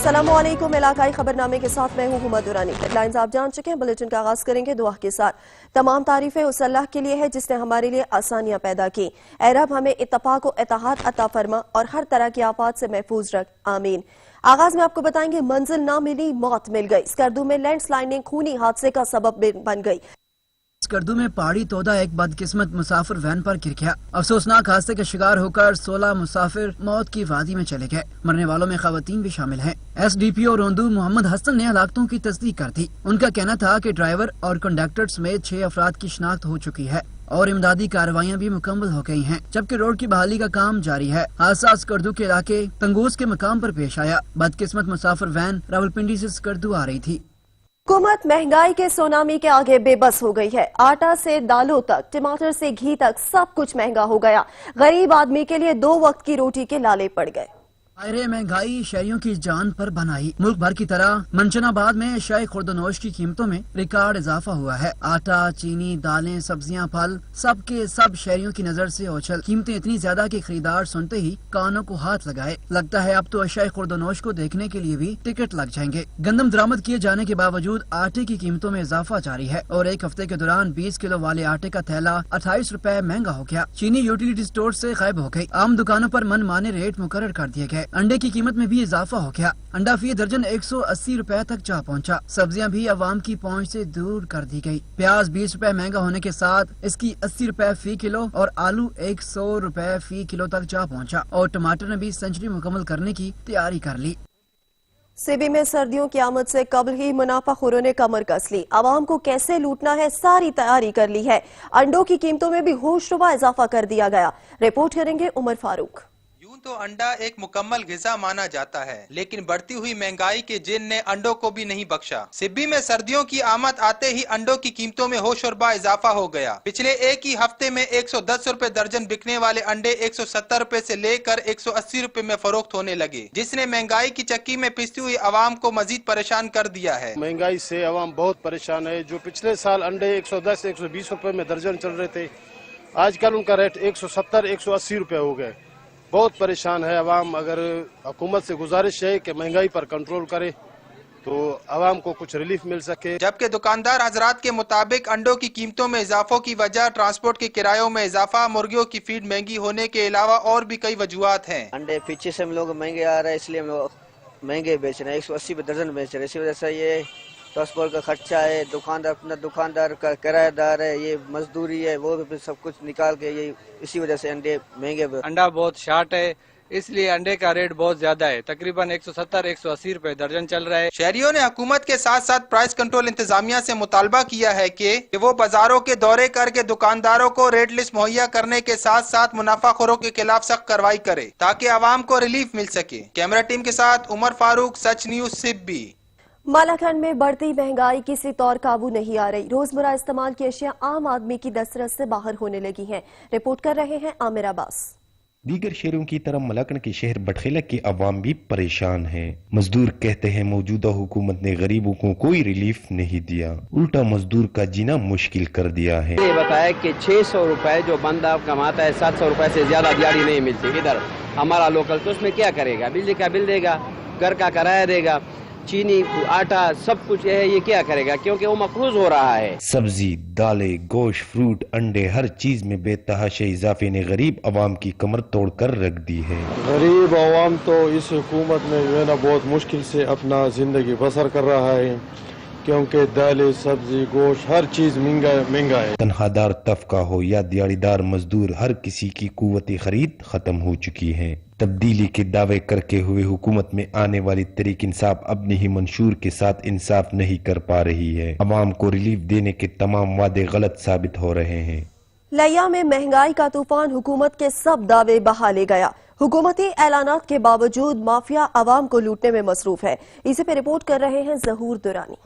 अस्सलामुअलैकुम। इलाकाई खबरनामे के साथ मैं हूँ हुमा दुरानी। हेडलाइंस आप जान चुके हैं। बुलेटिन का आगाज करेंगे दुआ के साथ। तमाम तारीफें उस अल्लाह के लिए है जिसने हमारे लिए आसानियां पैदा की। ऐ रब हमें इत्तफाक और इत्तेहाद अता फरमा और हर तरह की आफात से महफूज रख, आमीन। आगाज में आपको बताएंगे मंजिल ना मिली मौत मिल गई। स्कर्दू में लैंडस्लाइडिंग खूनी हादसे का सबब बन गई। स्कर्दू में पहाड़ी तोदा एक बदकिस्मत मुसाफिर वैन पर गिर गया। अफसोसनाक हादसे के शिकार होकर 16 मुसाफिर मौत की वादी में चले गए। मरने वालों में खवातीन भी शामिल हैं। SDPO रोंदू मोहम्मद हसन ने हलाकतों की तस्दीक कर दी। उनका कहना था कि ड्राइवर और कंडक्टर समेत 6 अफराद की शिनाख्त हो चुकी है और इमदादी कार्रवाइयाँ भी मुकम्मल हो गई हैं, जबकि रोड की बहाली का काम जारी है। हादसा स्कर्दू के इलाके तंगोस के मकाम पर पेश आया। बदकिस्मत मुसाफिर वैन रावलपिंडी से स्कर्दू आ रही थी। हुकूमत महंगाई के सुनामी के आगे बेबस हो गई है। आटा से दालों तक, टमाटर से घी तक सब कुछ महंगा हो गया। गरीब आदमी के लिए 2 वक्त की रोटी के लाले पड़ गए। दायरे महंगाई शहरियों की जान पर बनाई। मुल्क भर की तरह मंचनाबाद में शाही खुर्दनोश की कीमतों में रिकॉर्ड इजाफा हुआ है। आटा, चीनी, दालें, सब्जियां, फल सब के सब शहरियों की नजर से ओछल। कीमतें इतनी ज्यादा कि खरीदार सुनते ही कानों को हाथ लगाए। लगता है अब तो शाही खुर्दनोश को देखने के लिए भी टिकट लग जाएंगे। गंदम दरामद किए जाने के बावजूद आटे की कीमतों में इजाफा जारी है और एक हफ्ते के दौरान 20 किलो वाले आटे का थैला 28 रुपए महंगा हो गया। चीनी यूटिलिटी स्टोर से गायब हो गई। आम दुकानों पर मनमाने रेट मुकर्रर कर दिए गए। अंडे की कीमत में भी इजाफा हो गया। अंडा फी दर्जन 180 रुपए तक जा पहुंचा। सब्जियां भी अवाम की पहुंच से दूर कर दी गई। प्याज 20 रुपए महंगा होने के साथ इसकी 80 रुपए फी किलो और आलू 100 रुपए फी किलो तक जा पहुंचा और टमाटर ने भी सेंचुरी मुकम्मल करने की तैयारी कर ली। सिबी में सर्दियों की आमद से कबल ही मुनाफाखोरों ने कमर कस ली। आवाम को कैसे लूटना है सारी तैयारी कर ली है। अंडों की कीमतों में भी होशरुबा इजाफा कर दिया गया। रिपोर्ट करेंगे उमर फारूक। तो अंडा एक मुकम्मल गिजा माना जाता है, लेकिन बढ़ती हुई महंगाई के जिन ने अंडों को भी नहीं बख्शा। सिब्बी में सर्दियों की आमद आते ही अंडों की कीमतों में होशरुबा इजाफा हो गया। पिछले एक ही हफ्ते में 110 रुपए दर्जन बिकने वाले अंडे 170 रुपए से लेकर 180 रुपए में फरोख्त होने लगे, जिसने महंगाई की चक्की में पिसती हुई आवाम को मजीद परेशान कर दिया है। महंगाई से आवाम बहुत परेशान है। जो पिछले साल अंडे 110-120 रुपए में दर्जन चल रहे थे, आजकल उनका रेट 170-180 रुपए हो गए। बहुत परेशान है आवाम। अगर हुकूमत से गुजारिश है कि महंगाई पर कंट्रोल करे तो आवाम को कुछ रिलीफ मिल सके। जबकि दुकानदार हजरात के मुताबिक अंडों की कीमतों में इजाफों की वजह ट्रांसपोर्ट के किरायों में इजाफा, मुर्गियों की फीड महंगी होने के अलावा और भी कई वजूहात हैं। अंडे पीछे से हम लोग महंगे आ रहे हैं, इसलिए हम लोग महंगे बेच रहे हैं। 180 पे दर्जन बेच रहे हैं। इसी वजह से ये ट्रांसपोर्ट का खर्चा है, दुकानदार का किराएदार है, ये मजदूरी है, वो भी सब कुछ निकाल के ये इसी वजह से अंडे महंगे। अंडा बहुत शार्ट है, इसलिए अंडे का रेट बहुत ज्यादा है। तकरीबन 170-180 रुपए दर्जन चल रहा है। शहरियों ने हुकूमत के साथ साथ प्राइस कंट्रोल इंतजामिया से मुतालबा किया है कि वो बाजारों के दौरे करके दुकानदारों को रेट लिस्ट मुहैया करने के साथ साथ मुनाफाखोरों के खिलाफ सख्त कार्रवाई करे ताकि आवाम को रिलीफ मिल सके। कैमरा टीम के साथ उमर फारूक, सच न्यूज सिब्बी। मालाखंड में बढ़ती महंगाई किसी तौर काबू नहीं आ रही। रोजमर्रा इस्तेमाल की अशिया आम आदमी की दस्तरस से बाहर होने लगी हैं। रिपोर्ट कर रहे हैं आमिर अब्बास। दीगर शहरों की तरह मलाकन के शहर बटखेला के अवाम भी परेशान हैं। मजदूर कहते हैं मौजूदा हुकूमत ने गरीबों को कोई रिलीफ नहीं दिया, उल्टा मजदूर का जीना मुश्किल कर दिया है। ये बताया कि 600 रुपए जो बंदा कमाता है 700 रुपए से ज्यादा दिहाड़ी नहीं मिलती इधर हमारा लोकल, तो उसमें क्या करेगा? बिजली का बिल देगा, घर का किराया देगा, चीनी, आटा, सब कुछ है, ये क्या करेगा? क्योंकि वो मकरूज हो रहा है। सब्जी, दालें, गोश्त, फ्रूट, अंडे, हर चीज में बेतहाशा इजाफे ने गरीब अवाम की कमर तोड़ कर रख दी है। गरीब अवाम तो इस हुकूमत में जो है ना बहुत मुश्किल से अपना जिंदगी बसर कर रहा है, क्योंकि दालें, सब्जी, गोश्त, हर चीज महंगा है। तनख्वाहदार तबका हो या दिहाड़ीदार मजदूर, हर किसी की कुव्वत खरीद खत्म हो चुकी है। तब्दीली के दावे करके हुए हुकूमत में आने वाली तहरीक इंसाफ अपने ही मंशूर के साथ इंसाफ नहीं कर पा रही है। अवाम को रिलीफ देने के तमाम वादे गलत साबित हो रहे हैं। लिया में महंगाई का तूफान हुकूमत के सब दावे बहा ले गया। हुकूमती ऐलानात के बावजूद माफिया अवाम को लूटने में मसरूफ है। इसी पे रिपोर्ट कर रहे हैं जहूर दुरानी।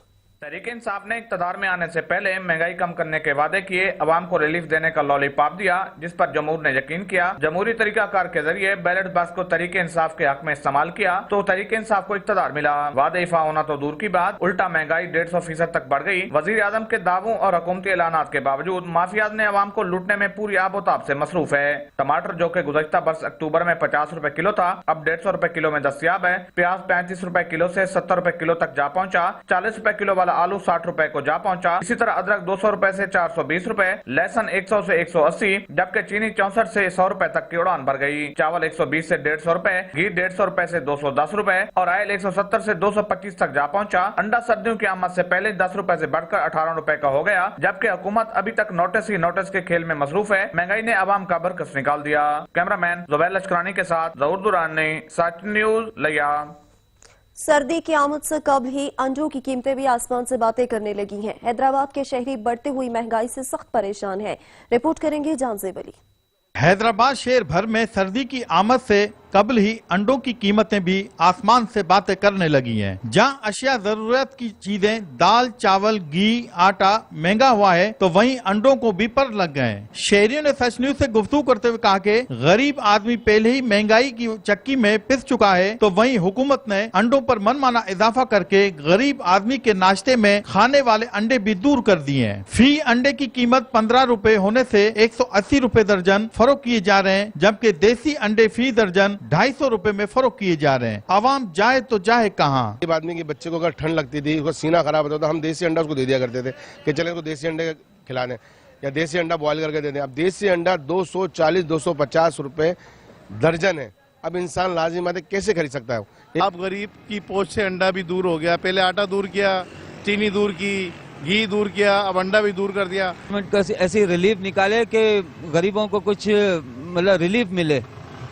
तहरीक इंसाफ ने इक़्तिदार में आने से पहले महंगाई कम करने के वादे किए, अवाम को रिलीफ देने का लॉलीपॉप दिया, जिस पर जमहूर ने यकीन किया। जमहूरी तरीकाकार के जरिए बैलेट बॉक्स को तहरीक इंसाफ के हक में इस्तेमाल किया तो तहरीक इंसाफ को इक़्तिदार मिला। वादे इफा होना तो दूर की बात, उल्टा महंगाई 150% तक बढ़ गई। वजीर आजम के दावों और हुकूमती ऐलानात के बावजूद माफियाज ने अवाम को लूटने में पूरी आबोताब से मसरूफ है। टमाटर जो कि गुज़श्ता बरस अक्टूबर में 50 रुपए किलो था, अब 150 रुपए किलो में दस्तयाब है। प्याज 35 रुपए किलो से 70 रुपए किलो तक जा पहुंचा। 40 रुपए किलो वाला आलू 60 रुपए को जा पहुंचा। इसी तरह अदरक 200 रुपए से 420 रुपए, लहसुन 100 से 180, जबकि चीनी 64 से 100 रुपए तक की उड़ान भर गई। चावल 120 से 150 रुपए, घी 150 रुपए से 210 रुपए और ऑयल 170 से 225 तक जा पहुंचा। अंडा सर्दियों की आमद से पहले 10 रुपए से बढ़कर 18 रुपए का हो गया, जबकि हुकूमत अभी तक नोटिस ही नोटिस के खेल में मसरूफ है। महंगाई ने अवाम का बरकस निकाल दिया। कैमरामैन जुबैर लश्करानी के साथ जहूर दुरानी, सच न्यूज, लिया। सर्दी की आमद से कबल ही अंडों की कीमतें भी आसमान से बातें करने लगी हैं। हैदराबाद के शहरी बढ़ती हुई महंगाई से सख्त परेशान हैं। रिपोर्ट करेंगे जानजेब अली। हैदराबाद शहर भर में सर्दी की आमद से कबल ही अंडों की कीमतें भी आसमान से बातें करने लगी हैं। जहां अशिया जरूरत की चीजें दाल, चावल, घी, आटा महंगा हुआ है तो वहीं अंडों को भी पर लग गए हैं। शहरियों ने सच न्यूज से गुफ्तगू करते हुए कहा कि गरीब आदमी पहले ही महंगाई की चक्की में पिस चुका है, तो वहीं हुकूमत ने अंडों पर मनमाना इजाफा करके गरीब आदमी के नाश्ते में खाने वाले अंडे भी दूर कर दिए हैं। फी अंडे की कीमत 15 रुपए होने से 180 रुपए दर्जन फरोख्त किए जा रहे हैं, जबकि देसी अंडे फी दर्जन 250 रुपए में फरोख्त किए जा रहे हैं। आवाम जाए तो जाए कहाँ। गरीब आदमी के बच्चे को अगर ठंड लगती थी, उसका सीना खराब होता था, हम देसी अंडा उसको दे दिया करते थे कि चले उसको देसी अंडे खिलाने या देसी अंडा बॉयल करके दे दें। अब देसी अंडा 240-250 रुपए दर्जन है। अब इंसान लाजिम आते कैसे खरीद सकता है। अब गरीब की पहुंच से अंडा भी दूर हो गया। पहले आटा दूर किया, चीनी दूर की, घी दूर किया, अब अंडा भी दूर कर दिया। ऐसी रिलीफ निकाले कि गरीबों को कुछ मतलब रिलीफ मिले,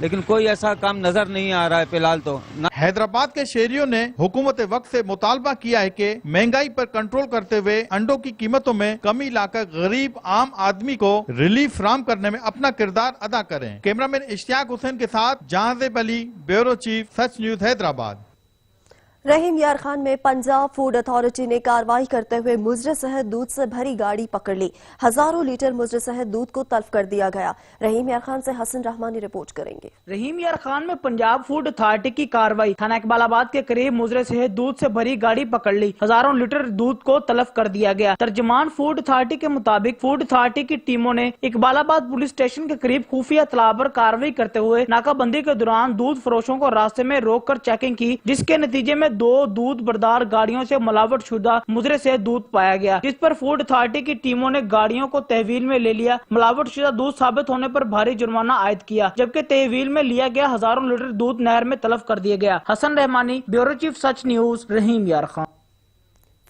लेकिन कोई ऐसा काम नजर नहीं आ रहा है फिलहाल तो। हैदराबाद के शहरियों ने हुकूमत वक्त से मुतालबा किया है कि महंगाई पर कंट्रोल करते हुए अंडों की कीमतों में कमी लाकर गरीब आम आदमी को रिलीफ फराहम करने में अपना किरदार अदा करें। कैमरामैन इश्तियाक हुसैन के साथ जानजेब अली, ब्यूरो चीफ, सच न्यूज, हैदराबाद। रहीम यार खान में पंजाब फूड अथॉरिटी ने कार्रवाई करते हुए मुजरे शहद दूध से भरी गाड़ी पकड़ ली। हजारों लीटर मुजरे शहद दूध को तल्फ कर दिया गया। रहीम यार खान से हसन रहमानी रिपोर्ट करेंगे। रहीम यार खान में पंजाब फूड अथॉरिटी की कार्रवाई, थाना इकबालाबाद के करीब मुजरे शहद दूध से भरी गाड़ी पकड़ ली। हजारों लीटर दूध को तल्फ कर दिया गया। तर्जमान फूड अथॉरिटी के मुताबिक फूड अथॉरिटी की टीमों ने इकबालाबाद पुलिस स्टेशन के करीब खुफिया इत्तला पर कार्रवाई करते हुए नाकाबंदी के दौरान दूध फरोशों को रास्ते में रोक कर चेकिंग की, जिसके नतीजे में 2 दूध बरदार गाड़ियों से मिलावट शुदा मुजरे से दूध पाया गया, जिस पर फूड अथॉरिटी की टीमों ने गाड़ियों को तहवील में ले लिया। मिलावट शुदा दूध साबित होने पर भारी जुर्माना आयद किया, जबकि तहवील में लिया गया हजारों लीटर दूध नहर में तलफ कर दिया गया। हसन रहमानी, ब्यूरो चीफ, सच न्यूज, रहीम यार खान।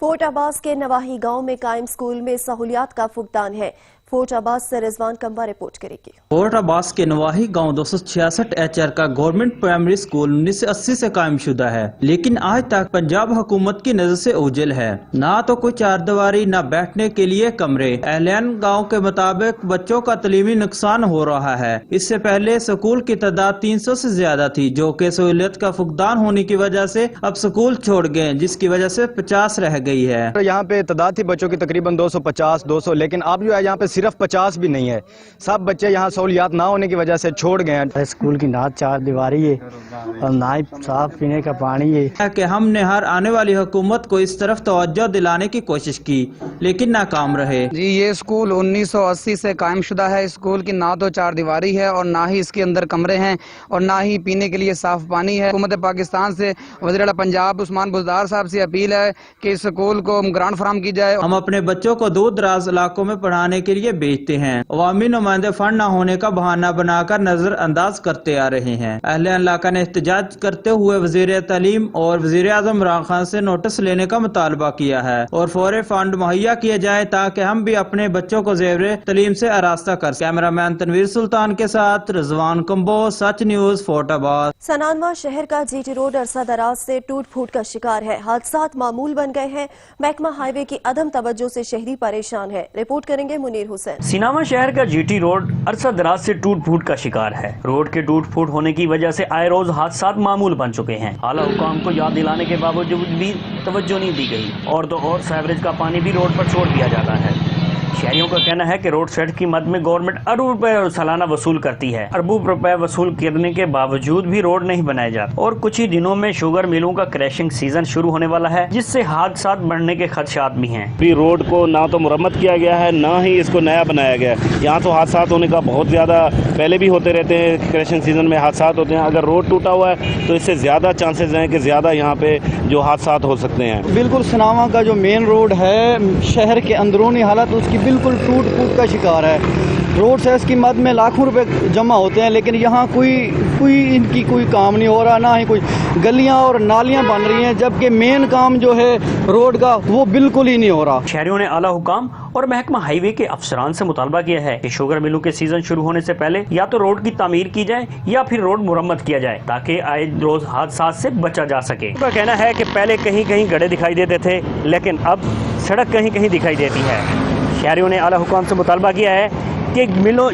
फोर्ट अब्बास के नवाही गांव में कायम स्कूल में सहूलियात का फुकदान है। फोर्ट अब्बास से रिजवान कंबा रिपोर्ट करेगी। फोर्ट अब्बास के नवाही गांव 266 HR का गवर्नमेंट प्राइमरी स्कूल 1980 से कायम शुदा है, लेकिन आज तक पंजाब हुकूमत की नजर से ओझल है। ना तो कोई चारदीवारी, न बैठने के लिए कमरे। अहलियान गांव के मुताबिक बच्चों का तलीमी नुकसान हो रहा है। इससे पहले स्कूल की तादाद 300 से ज्यादा थी, जो कि सहूलियत का फुकदान होने की वजह से अब स्कूल छोड़ गए, जिसकी वजह से 50 रह गई है। यहाँ पे तादाद थी बच्चों की तकरीबन 250-200, लेकिन अब जो है यहाँ पे सिर्फ 50 भी नहीं है। सब बच्चे यहाँ सहूलियात ना होने की वजह से छोड़ गए हैं। स्कूल की ना चार दीवारी है और ना ही साफ पीने का पानी है। कि हमने हर आने वाली हुकूमत को इस तरफ तवज्जो दिलाने की कोशिश की, लेकिन नाकाम रहे। जी, ये स्कूल 1980 से कायम शुदा है। स्कूल की ना तो चार दीवारी है और ना ही इसके अंदर कमरे हैं और ना ही पीने के लिए साफ पानी है। हुकूमत पाकिस्तान से वज़ीर आला पंजाब उस्मान बुज़दार साहब से अपील है कि इस स्कूल को ग्रांट फराहम की जाए। हम अपने बच्चों को दूर दराज इलाकों में पढ़ाने के लिए भेजते हैं। अवामी नुमाइंदे फंड न होने का बहाना बनाकर नजर अंदाज करते आ रहे हैं। अहले इलाका ने एहतजाज करते हुए वजीर तालीम और वजीर आज़म इमरान खान से नोटिस लेने का मुतालबा किया है और फौरी फंड मुहैया किया जाए ताकि हम भी अपने बच्चों को ज़ेवर तालीम से आरास्ता कर। कैमरामैन तनवीर सुल्तान के साथ रिजवान कंबो, सच न्यूज, फोर्ट अब्बास। सनानवा शहर का GT रोड अरसा दराज से टूट फूट का शिकार है। हादसात मामूल बन गए हैं। महकमा हाईवे की अदम तवज्जो से शहरी परेशान है। रिपोर्ट करेंगे मुनीर हुसैन। सिनामा शहर का जीटी रोड अरसा दराज से टूट फूट का शिकार है। रोड के टूट फूट होने की वजह से आए रोज हादसा मामूल बन चुके हैं। आला हुकाम को याद दिलाने के बावजूद भी तवज्जो नहीं दी गई और तो और सीवरेज का पानी भी रोड पर छोड़ दिया जाता है। शहरियों का कहना है कि रोड सेट की मद में गवर्नमेंट अरबों रुपए सालाना वसूल करती है। अरबों रुपए वसूल करने के बावजूद भी रोड नहीं बनाए जाते और कुछ ही दिनों में शुगर मिलों का क्रैशिंग सीजन शुरू होने वाला है, जिससे हादसा बढ़ने के खदशात भी हैं। भी रोड को ना तो मुरम्मत किया गया है, ना ही इसको नया बनाया गया है। यहाँ तो हादसा होने का बहुत ज़्यादा पहले भी होते रहते हैं, क्रैशिंग सीजन में हादसा होते हैं। अगर रोड टूटा हुआ है तो इससे ज़्यादा चांसेस हैं कि ज़्यादा यहाँ पे जो हादसा हो सकते हैं। बिल्कुल सिनामा का जो मेन रोड है, शहर के अंदरूनी हालत उसकी बिल्कुल टूट फूट का शिकार है। रोड सेस की मद में लाखों रुपए जमा होते हैं, लेकिन यहाँ कोई इनकी कोई काम नहीं हो रहा, ना ही कोई गलियां और नालियां बन रही हैं, जबकि मेन काम जो है रोड का वो बिल्कुल ही नहीं हो रहा। शहरियों ने आला हुकाम और महकमा हाईवे के अफसरान से मुतालबा किया है कि शुगर मिलों के सीजन शुरू होने से पहले या तो रोड की तामीर की जाए या फिर रोड मुरम्मत किया जाए, ताकि आए रोज हादसा से बचा जा सके। उनका कहना है कि पहले कहीं कहीं गड्ढे दिखाई देते थे, लेकिन अब सड़क कहीं कहीं दिखाई देती है। शहरियों ने आला हुकाम से मुतालबा किया है कि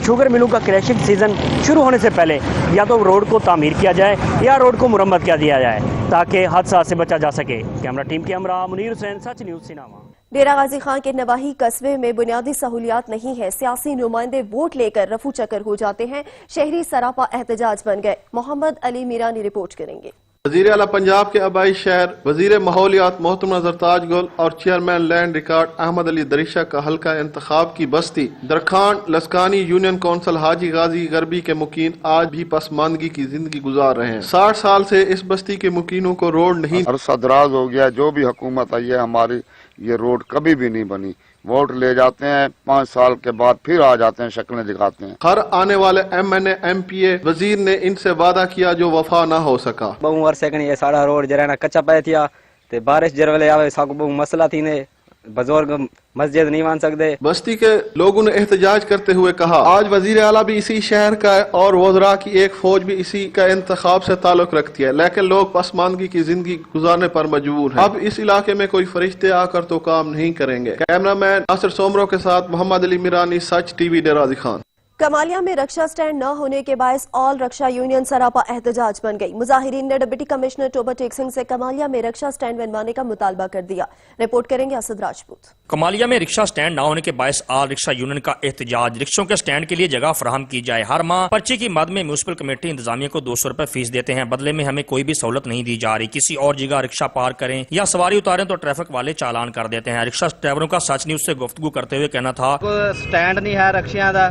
शुगर मिलों का क्रैशिंग सीजन शुरू होने से पहले या तो रोड को तामीर किया जाए या रोड को मुरम्मत किया दिया जाए, ताकि हादसा से बचा जा सके। कैमरा टीम के हमरा मुनीर हुसैन, सच न्यूज़ सिनामा। डेरा गाजी खान के नवाही कस्बे में बुनियादी सहूलियात नहीं है। सियासी नुमाइंदे वोट लेकर रफू चक्कर हो जाते हैं। शहरी सरापा एहतजाज बन गए। मोहम्मद अली मीरानी रिपोर्ट करेंगे। वज़ीर आला पंजाब के आबाई शहर, वज़ीर माहौलियात मोहतरमा जरताज गुल और chairman land record Ahmed Ali Darisha का हल्का इंतखाब की बस्ती दरखान लस्कानी यूनियन कौंसिल हाजी गाजी गरबी के मुकीन आज भी पसमानदगी की जिंदगी गुजार रहे हैं। 60 साल से इस बस्ती के मुकीनों को रोड नहीं, अरसा दराज हो गया, जो भी हुकूमत आई है हमारी ये रोड कभी भी नहीं बनी। वोट ले जाते हैं, 5 साल के बाद फिर आ जाते हैं, शक्लें दिखाते हैं। हर आने वाले MNA MPA वजीर ने इनसे वादा किया जो वफा ना हो सका। बहु अरसे कनी ये साड़ा रोड जरा कच्चा पे थिया ते बारिश जर वेले आवे साको बहु मसला थी ने बुजुर्ग मस्जिद नहीं मान सकते। बस्ती के लोगों ने एहतजाज करते हुए कहा, आज वजीर आला भी इसी शहर का है और वज़रा की एक फौज भी इसी का इंतखाब से ताल्लुक रखती है, लेकिन लोग पसमानदगी की जिंदगी गुजारने पर मजबूर हैं। अब इस इलाके में कोई फरिश्ते आकर तो काम नहीं करेंगे। कैमरामैन नासिर सोमरो के साथ मोहम्मद अली मीरानी, सच टीवी, डेरा गाजी खान। कमालिया में रक्षा स्टैंड न होने के बायस ऑल रक्षा यूनियन सरापा एहतजाज बन गई। मुजाहिरीन ने डिप्टी कमिश्नर टोबा टेक सिंह से कमालिया में रक्षा स्टैंड बनवाने का मुतालबा कर दिया। रिपोर्ट करेंगे असद राजपूत। कमालिया में रिक्शा स्टैंड न होने के बायस ऑल रिक्शा यूनियन का एहतजाज। रिक्शों के स्टैंड के लिए जगह फराहम की जाए। हर माह पर्ची की मद में म्यूनिसिपल कमेटी इंतजामिया को 200 रुपए फीस देते हैं, बदले में हमें कोई भी सहूलत नहीं दी जा रही। किसी और जगह रिक्शा पार्क करें या सवारी उतारें तो ट्रैफिक वाले चालान कर देते हैं। रिक्शा ड्राइवरों का सच न्यूज से गुफ्तगू करते हुए कहना था, स्टैंड नहीं है रक्षियां दा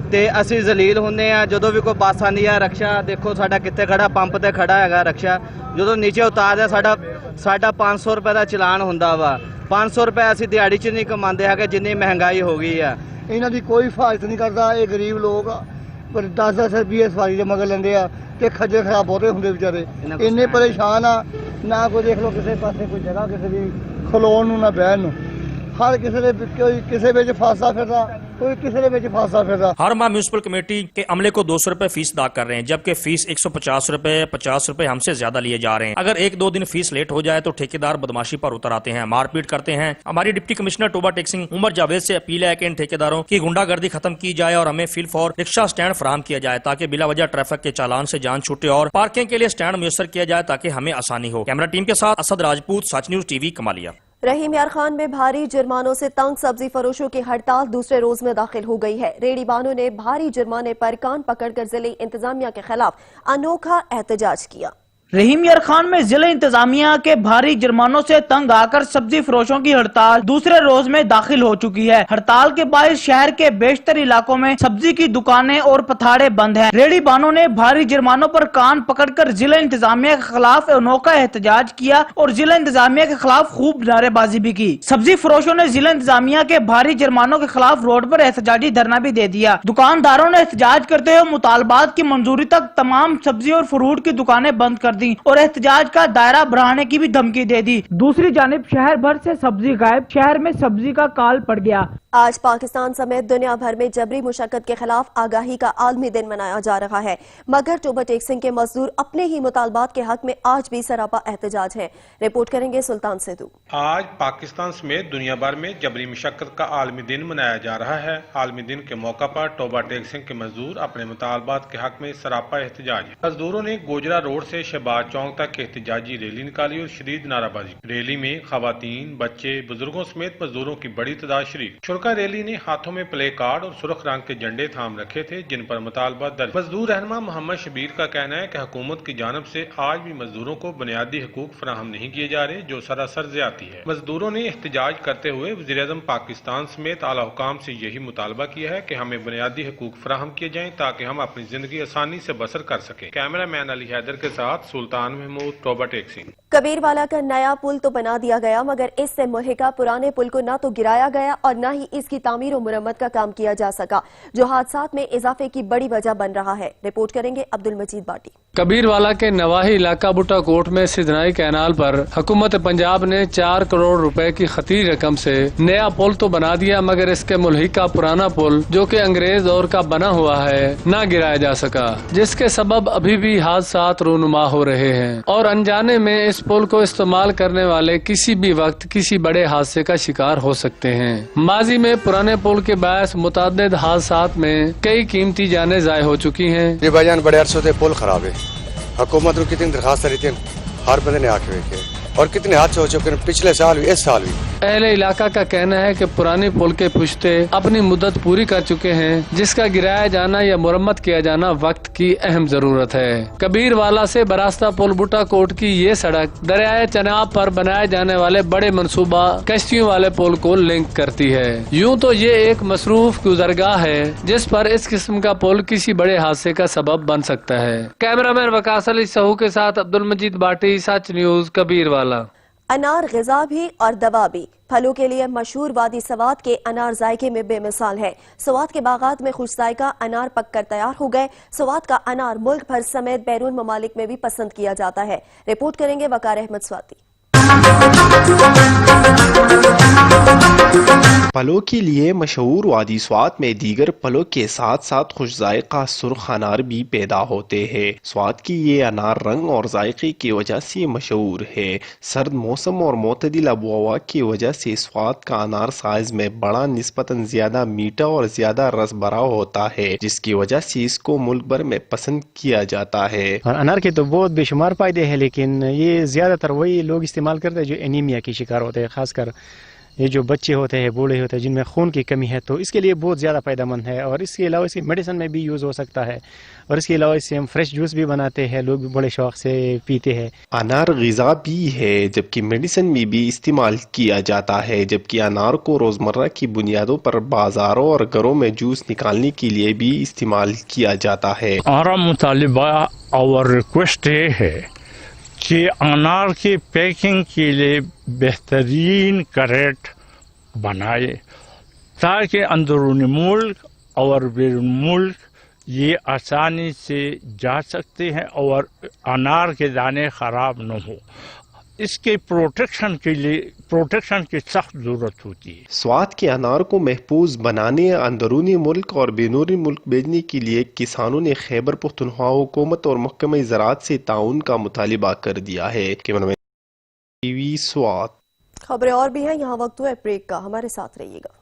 ते ਅਸੀਂ ਜ਼ਲੀਲ ਹੁੰਦੇ ਆ। ਜਦੋਂ ਵੀ ਕੋਈ ਬੱਸ ਆਉਂਦੀ ਆ ਰਕਸ਼ਾ ਦੇਖੋ ਸਾਡਾ ਕਿੱਥੇ ਖੜਾ, ਪੰਪ ਤੇ ਖੜਾ ਹੈਗਾ ਰਕਸ਼ਾ। ਜਦੋਂ ਨੀਚੇ ਉਤਾਰਦਾ ਸਾਡਾ 500 ਰੁਪਏ ਦਾ ਚਲਾਨ ਹੁੰਦਾ ਵਾ। 500 ਰੁਪਏ ਅਸੀਂ ਦਿਹਾੜੀ 'ਚ ਨਹੀਂ ਕਮਾਉਂਦੇ ਹੈਗੇ, ਜਿੰਨੀ ਮਹਿੰਗਾਈ ਹੋ ਗਈ ਆ। ਇਹਨਾਂ ਦੀ ਕੋਈ ਹਿਫਾਜ਼ਤ ਨਹੀਂ ਕਰਦਾ। ਇਹ ਗਰੀਬ ਲੋਕ ਪਰ 10-10 ਰੁਪਏ ਸਵਾਰੀ ਦੇ ਮਗਰ ਲੈਂਦੇ ਆ ਤੇ ਖੱਜਲ ਖਰਾਬ ਬਹੁਤੇ ਹੁੰਦੇ ਵਿਚਾਰੇ। ਇੰਨੇ ਪਰੇਸ਼ਾਨ ਆ, ਨਾ ਕੋਈ ਦੇਖ ਲਓ ਕਿਸੇ ਪਾਸੇ ਕੋਈ ਜਗ੍ਹਾ ਕਿਸੇ ਦੀ ਖਲੋਣ ਨੂੰ ਨਾ ਬਹਿਣ ਨੂੰ। हर किसी ਵਿੱਚ ਫਾਸਾ ਫਿਰਦਾ, कोई किसी ਵਿੱਚ ਫਾਸਾ ਫਿਰਦਾ। हर माह म्यूनिसिपल कमेटी के अमले को 200 रुपए फीस अदा कर रहे हैं, जबकि फीस 150 रुपए 50 रुपए हमसे ज्यादा लिए जा रहे हैं। अगर 1-2 दिन फीस लेट हो जाए तो ठेकेदार बदमाशी पर उतर आते हैं, मारपीट करते हैं। हमारी डिप्टी कमिश्नर टोबा टेक सिंह उमर जावेद से अपील है कि इन ठेकेदारों की गुंडागर्दी खत्म की जाए और हमें फील फॉर रिक्शा स्टैंड फराहम किया जाए, ताकि बिला वजह ट्रैफिक के चालान से जान छूटे और पार्किंग के लिए स्टैंड मुयसर किया जाए, ताकि हमें आसानी हो। कैमरा टीम के साथ असद राजपूत, सच न्यूज टीवी, कमालिया। रहीम यार खान में भारी जुर्मानों से तंग सब्जी फरोशों की हड़ताल दूसरे रोज में दाखिल हो गई है। रेडी बानों ने भारी जुर्माने पर कान पकड़कर जिले इंतजामिया के खिलाफ अनोखा एहतजाज किया। रहीम यार खान में जिले इंतजामिया के भारी जुर्मानों से तंग आकर सब्जी फरोशों की हड़ताल दूसरे रोज में दाखिल हो चुकी है। हड़ताल के बाद शहर के बेशतर इलाकों में सब्जी की दुकानें और पथाड़े बंद हैं। रेडी बानों ने भारी जुर्मानों पर कान पकड़कर जिला इंतजामिया के खिलाफ अनोखा एहतजाज किया और जिला इंतजामिया के खिलाफ खूब नारेबाजी भी की। सब्जी फरोशों ने जिला इंतजामिया के भारी जुर्मानों के खिलाफ रोड पर एहतजाजी धरना भी दे दिया। दुकानदारों ने एहतजाज करते हुए मुतालबात की मंजूरी तक तमाम सब्जी और फ्रूट की दुकानें बंद कर और एहतजाज का दायरा बढ़ाने की भी धमकी दे दी। दूसरी जानिब शहर भर से सब्जी गायब, शहर में सब्जी का काल पड़ गया। آج پاکستان سمیت دنیا بھر میں جبری مشقت کے خلاف آگاہی کا عالمی دن منایا جا رہا ہے، مگر ٹوبر ٹیکسنگ کے مزدور اپنے ہی مطالبات کے حق میں آج بھی سراپا احتجاج ہے۔ رپورٹ کریں گے سلطان سیدو۔ آج پاکستان سمیت دنیا بھر میں جبری مشقت کا عالمی دن منایا جا رہا ہے۔ عالمی دن کے موقع پر ٹوبر ٹیکسنگ کے مزدور اپنے مطالبات کے حق میں سراپا احتجاج ہے۔ مزدوروں نے گوجرا روڈ سے شہباز چوک تک احتجاجی ریلی نکالی اور شدید نعرہ بازی۔ ریلی میں خواتین، بچے، بزرگوں سمیت مزدوروں کی بڑی تعداد شریک۔ شرکا ریلی نے ہاتھوں میں پلے کارڈ اور سرخ رنگ کے جھنڈے تھام رکھے تھے جن پر مطالبات درج۔ مزدور رہنما محمد شبیر کا کہنا ہے کہ حکومت کی جانب سے آج بھی مزدوروں کو بنیادی حقوق فراہم نہیں کیے جا رہے، جو سراسر زیادتی ہے۔ مزدوروں نے احتجاج کرتے ہوئے وزیر اعظم پاکستان سمیت اعلیٰ حکام سے یہی مطالبہ کیا ہے کہ ہمیں بنیادی حقوق فراہم کیے جائیں تاکہ ہم اپنی زندگی آسانی سے بسر کر سکیں۔ کیمرہ مین علی حیدر کے ساتھ سلطان محمود، ٹوبر ٹیکسنگ۔ کبیر والا کا نیا پل تو بنا دیا گیا، مگر اس سے ملحقہ پرانے پل کو نہ تو گرایا گیا اور نہ ہی اس کی تعمیر و مرمت کا کام کیا جا سکا، جو حادثات میں اضافے کی بڑی وجہ بن رہا ہے۔ رپورٹ کریں گے عبد المجید باٹی۔ کبیر والا کے نواحی علاقہ بٹا کوٹ میں سدنائی کینال پر حکومت پنجاب نے 4 کروڑ روپے کی خطیر رقم سے نیا پل تو بنا دیا، مگر اس کے ملحقہ پرانا پل جو کہ انگریز دور کا بنا ہوا ہے نہ گرایا جا سکا، جس کے سبب ابھی بھی حادثات رونما ہو رہے ہیں اور انجانے میں اس پل کو استعمال کرنے والے کسی بھی وقت کسی بڑے حادثے کا شکار ہو سکتے ہیں۔ ماضی میں پرانے پل کے باعث متعدد حادثات میں کئی قیمتی جانیں ضائع ہو چکی ہیں۔ یہ بھائی جان بڑے عرصوں سے پل خراب ہے، حکومت کو کتنی درخواست رہتی ہیں، ہر بندے نے آ کے دیکھے اور کتنے حادثے ہو چکے ہیں، پچھلے سال بھی اس سال بھی۔ اہل علاقہ کا کہنا ہے کہ پرانے پل کے پشتے اپنی مدت پوری کر چکے ہیں، جس کا گرایا جانا یا مرمت کیا جانا وقت کی اہم ضرورت ہے۔ کبیر والا سے براستہ پل بٹا کوٹ کی یہ سڑک دریائے چناب پر بنائے جانے والے بڑے منصوبہ کشتیوں والے پل کو لنک کرتی ہے۔ یوں تو یہ ایک مصروف گزرگاہ ہے جس پر اس قسم کا پل کسی بڑے حادثے کا سبب بن سکتا ہے۔ کیمرہ مین وقاص علی سہو کے ساتھ عبد المجید باٹی، سچ نیوز، کبیر والا۔ انار غذا بھی اور دوا بھی۔ پھلوں کے لیے مشہور وادی سوات کے انار ذائقے میں بے مثال ہے۔ سوات کے باغات میں خوش ذائقہ انار پک کر تیار ہو گئے۔ سوات کا انار ملک بھر سمیت بیرون ممالک میں بھی پسند کیا جاتا ہے۔ رپورٹ کریں گے وقار احمد سواتی۔ پھلوں کے لیے مشہور وادی سوات میں دیگر پھلوں کے ساتھ ساتھ خوش ذائقہ سرخ انار بھی پیدا ہوتے ہیں۔ سوات کی یہ انار رنگ اور ذائقے کی وجہ سے مشہور ہے۔ سرد موسم اور معتدل آب و ہوا کی وجہ سے سوات کا انار سائز میں بڑا، نسبتاً زیادہ میٹھا اور زیادہ رس بھرا ہوتا ہے، جس کی وجہ سے اس کو ملک بھر میں پسند کیا جاتا ہے۔ انار کے تو بہت بے شمار فائدے ہیں، لیکن یہ زیادہ تر وہی لوگ استعمال کرتے ہیں جو انیمیا کی شکار ہوتے ہیں، خاص کر یہ جو بچے ہوتے ہیں، بوڑھے ہوتے ہیں، جن میں خون کی کمی ہے، تو اس کے لیے بہت زیادہ فائدہ مند ہے۔ اور اس کے علاوہ اس کی میڈیسن میں بھی یوز ہو سکتا ہے، اور اس کے علاوہ اس سے ہم فریش جوس بھی بناتے ہیں، لوگ بھی بڑے شوق سے پیتے ہیں۔ انار غذا بھی ہے جبکہ میڈیسن میں بھی استعمال کیا جاتا ہے، جبکہ انار کو روزمرہ کی بنیادوں پر بازاروں اور گھروں میں جوس نکالنے کے لیے بھی استعمال کیا جاتا ہے۔ ہمارا مطالبہ اور ریکویسٹ یہ ہے کہ انار کی پیکنگ کے لیے بہترین کریٹ بنائے تاکہ اندرون ملک اور بیرون ملک یہ آسانی سے جا سکتے ہیں اور انار کے دانے خراب نہ ہو۔ اس کے پروٹیکشن کے لیے پروٹیکشن کی سخت ضرورت ہوتی ہے۔ سوات کے انار کو محفوظ بنانے، اندرونی ملک اور بیرونی ملک بھیجنے کے لیے کسانوں نے خیبر پختونخوا حکومت اور محکمہ زراعت سے تعاون کا مطالبہ کر دیا ہے۔ کیمرہ مین ٹی وی سوات۔ خبریں اور بھی ہیں، یہاں وقت ہوا ہے بریک کا، ہمارے ساتھ رہیے گا۔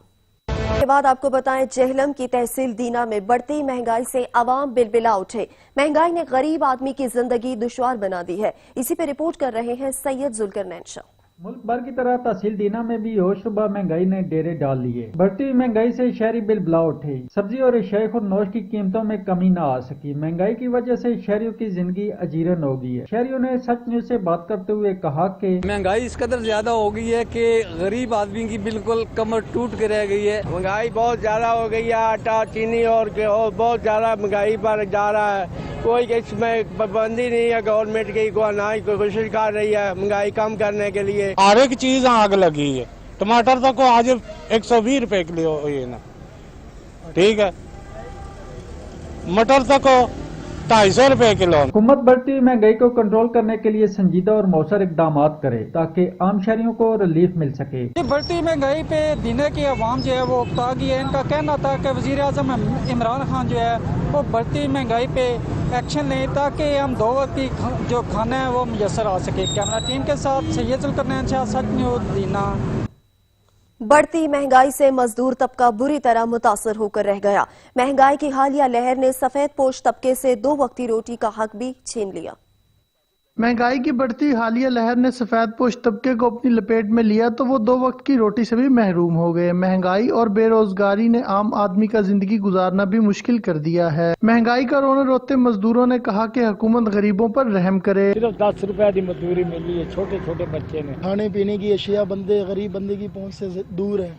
کے بعد آپ کو بتائیں، جہلم کی تحصیل دینا میں بڑھتی مہنگائی سے عوام بلبلا اٹھے۔ مہنگائی نے غریب آدمی کی زندگی دشوار بنا دی ہے۔ اسی پہ رپورٹ کر رہے ہیں سید ذوالقرنین شاہ۔ ملک بھر کی طرح تحصیل دینا میں بھی ہوش شبہ مہنگائی نے ڈیرے ڈال لیے۔ بڑھتی ہوئی مہنگائی سے شہری بلبلا اٹھے۔ سبزی اور اشیاء خودنوش کی قیمتوں میں کمی نہ آ سکی۔ مہنگائی کی وجہ سے شہریوں کی زندگی اجیرن ہو گئی ہے۔ شہریوں نے سچ نیوز سے بات کرتے ہوئے کہا کہ مہنگائی اس قدر زیادہ ہو گئی ہے کہ غریب آدمی کی بالکل کمر ٹوٹ کے رہ گئی ہے۔ مہنگائی بہت زیادہ ہو گئی ہے، آٹا، چینی اور بہت زیادہ مہنگائی پر جا رہا ہے۔ کوئی اس میں پابندی نہیں ہے گورنمنٹ کی، نہ ہی کوئی کوشش کر رہی ہے مہنگائی کم کرنے کے لیے۔ ہر ایک چیز آگ لگی ہے۔ ٹماٹر تک آج 120 روپے کلو ہوئی نا، ٹھیک ہے، مٹر تک 250 रुपए किलो। हुकूमत बढ़ती हुई महंगाई को कंट्रोल करने के लिए संजीदा और मौसर इकदाम करे ताकि आम शहरियों को रिलीफ मिल सके। ये बढ़ती महंगाई पे दिने की आवाम जो है वो उकता गई है। इनका कहना था कि वजीर आजम इमरान खान जो है वो बढ़ती महंगाई पे एक्शन लें ताकि हम 2 वक्त की जो खाना है वो मुयसर आ सके। कैमरा टीम के साथ सैयद जुल्करनैन शाह, सच न्यूज़ दीना। बढ़ती महंगाई से मजदूर तबका बुरी तरह मुतासर होकर रह गया। महंगाई की हालिया लहर ने सफेद पोश तबके से 2 वक्ती रोटी का हक भी छीन लिया। महंगाई की बढ़ती हालिया लहर ने सफेद पोश तबके को अपनी लपेट में लिया तो वो 2 वक्त की रोटी से भी महरूम हो गए। महंगाई और बेरोजगारी ने आम आदमी का जिंदगी गुजारना भी मुश्किल कर दिया है। महंगाई का रोने रोते मजदूरों ने कहा कि हुकूमत गरीबों पर रहम करे। सिर्फ 10 रुपए की मजदूरी मिली है छोटे छोटे बच्चे ने। खाने पीने की अशिया गरीब बंदे की पहुंच से दूर है।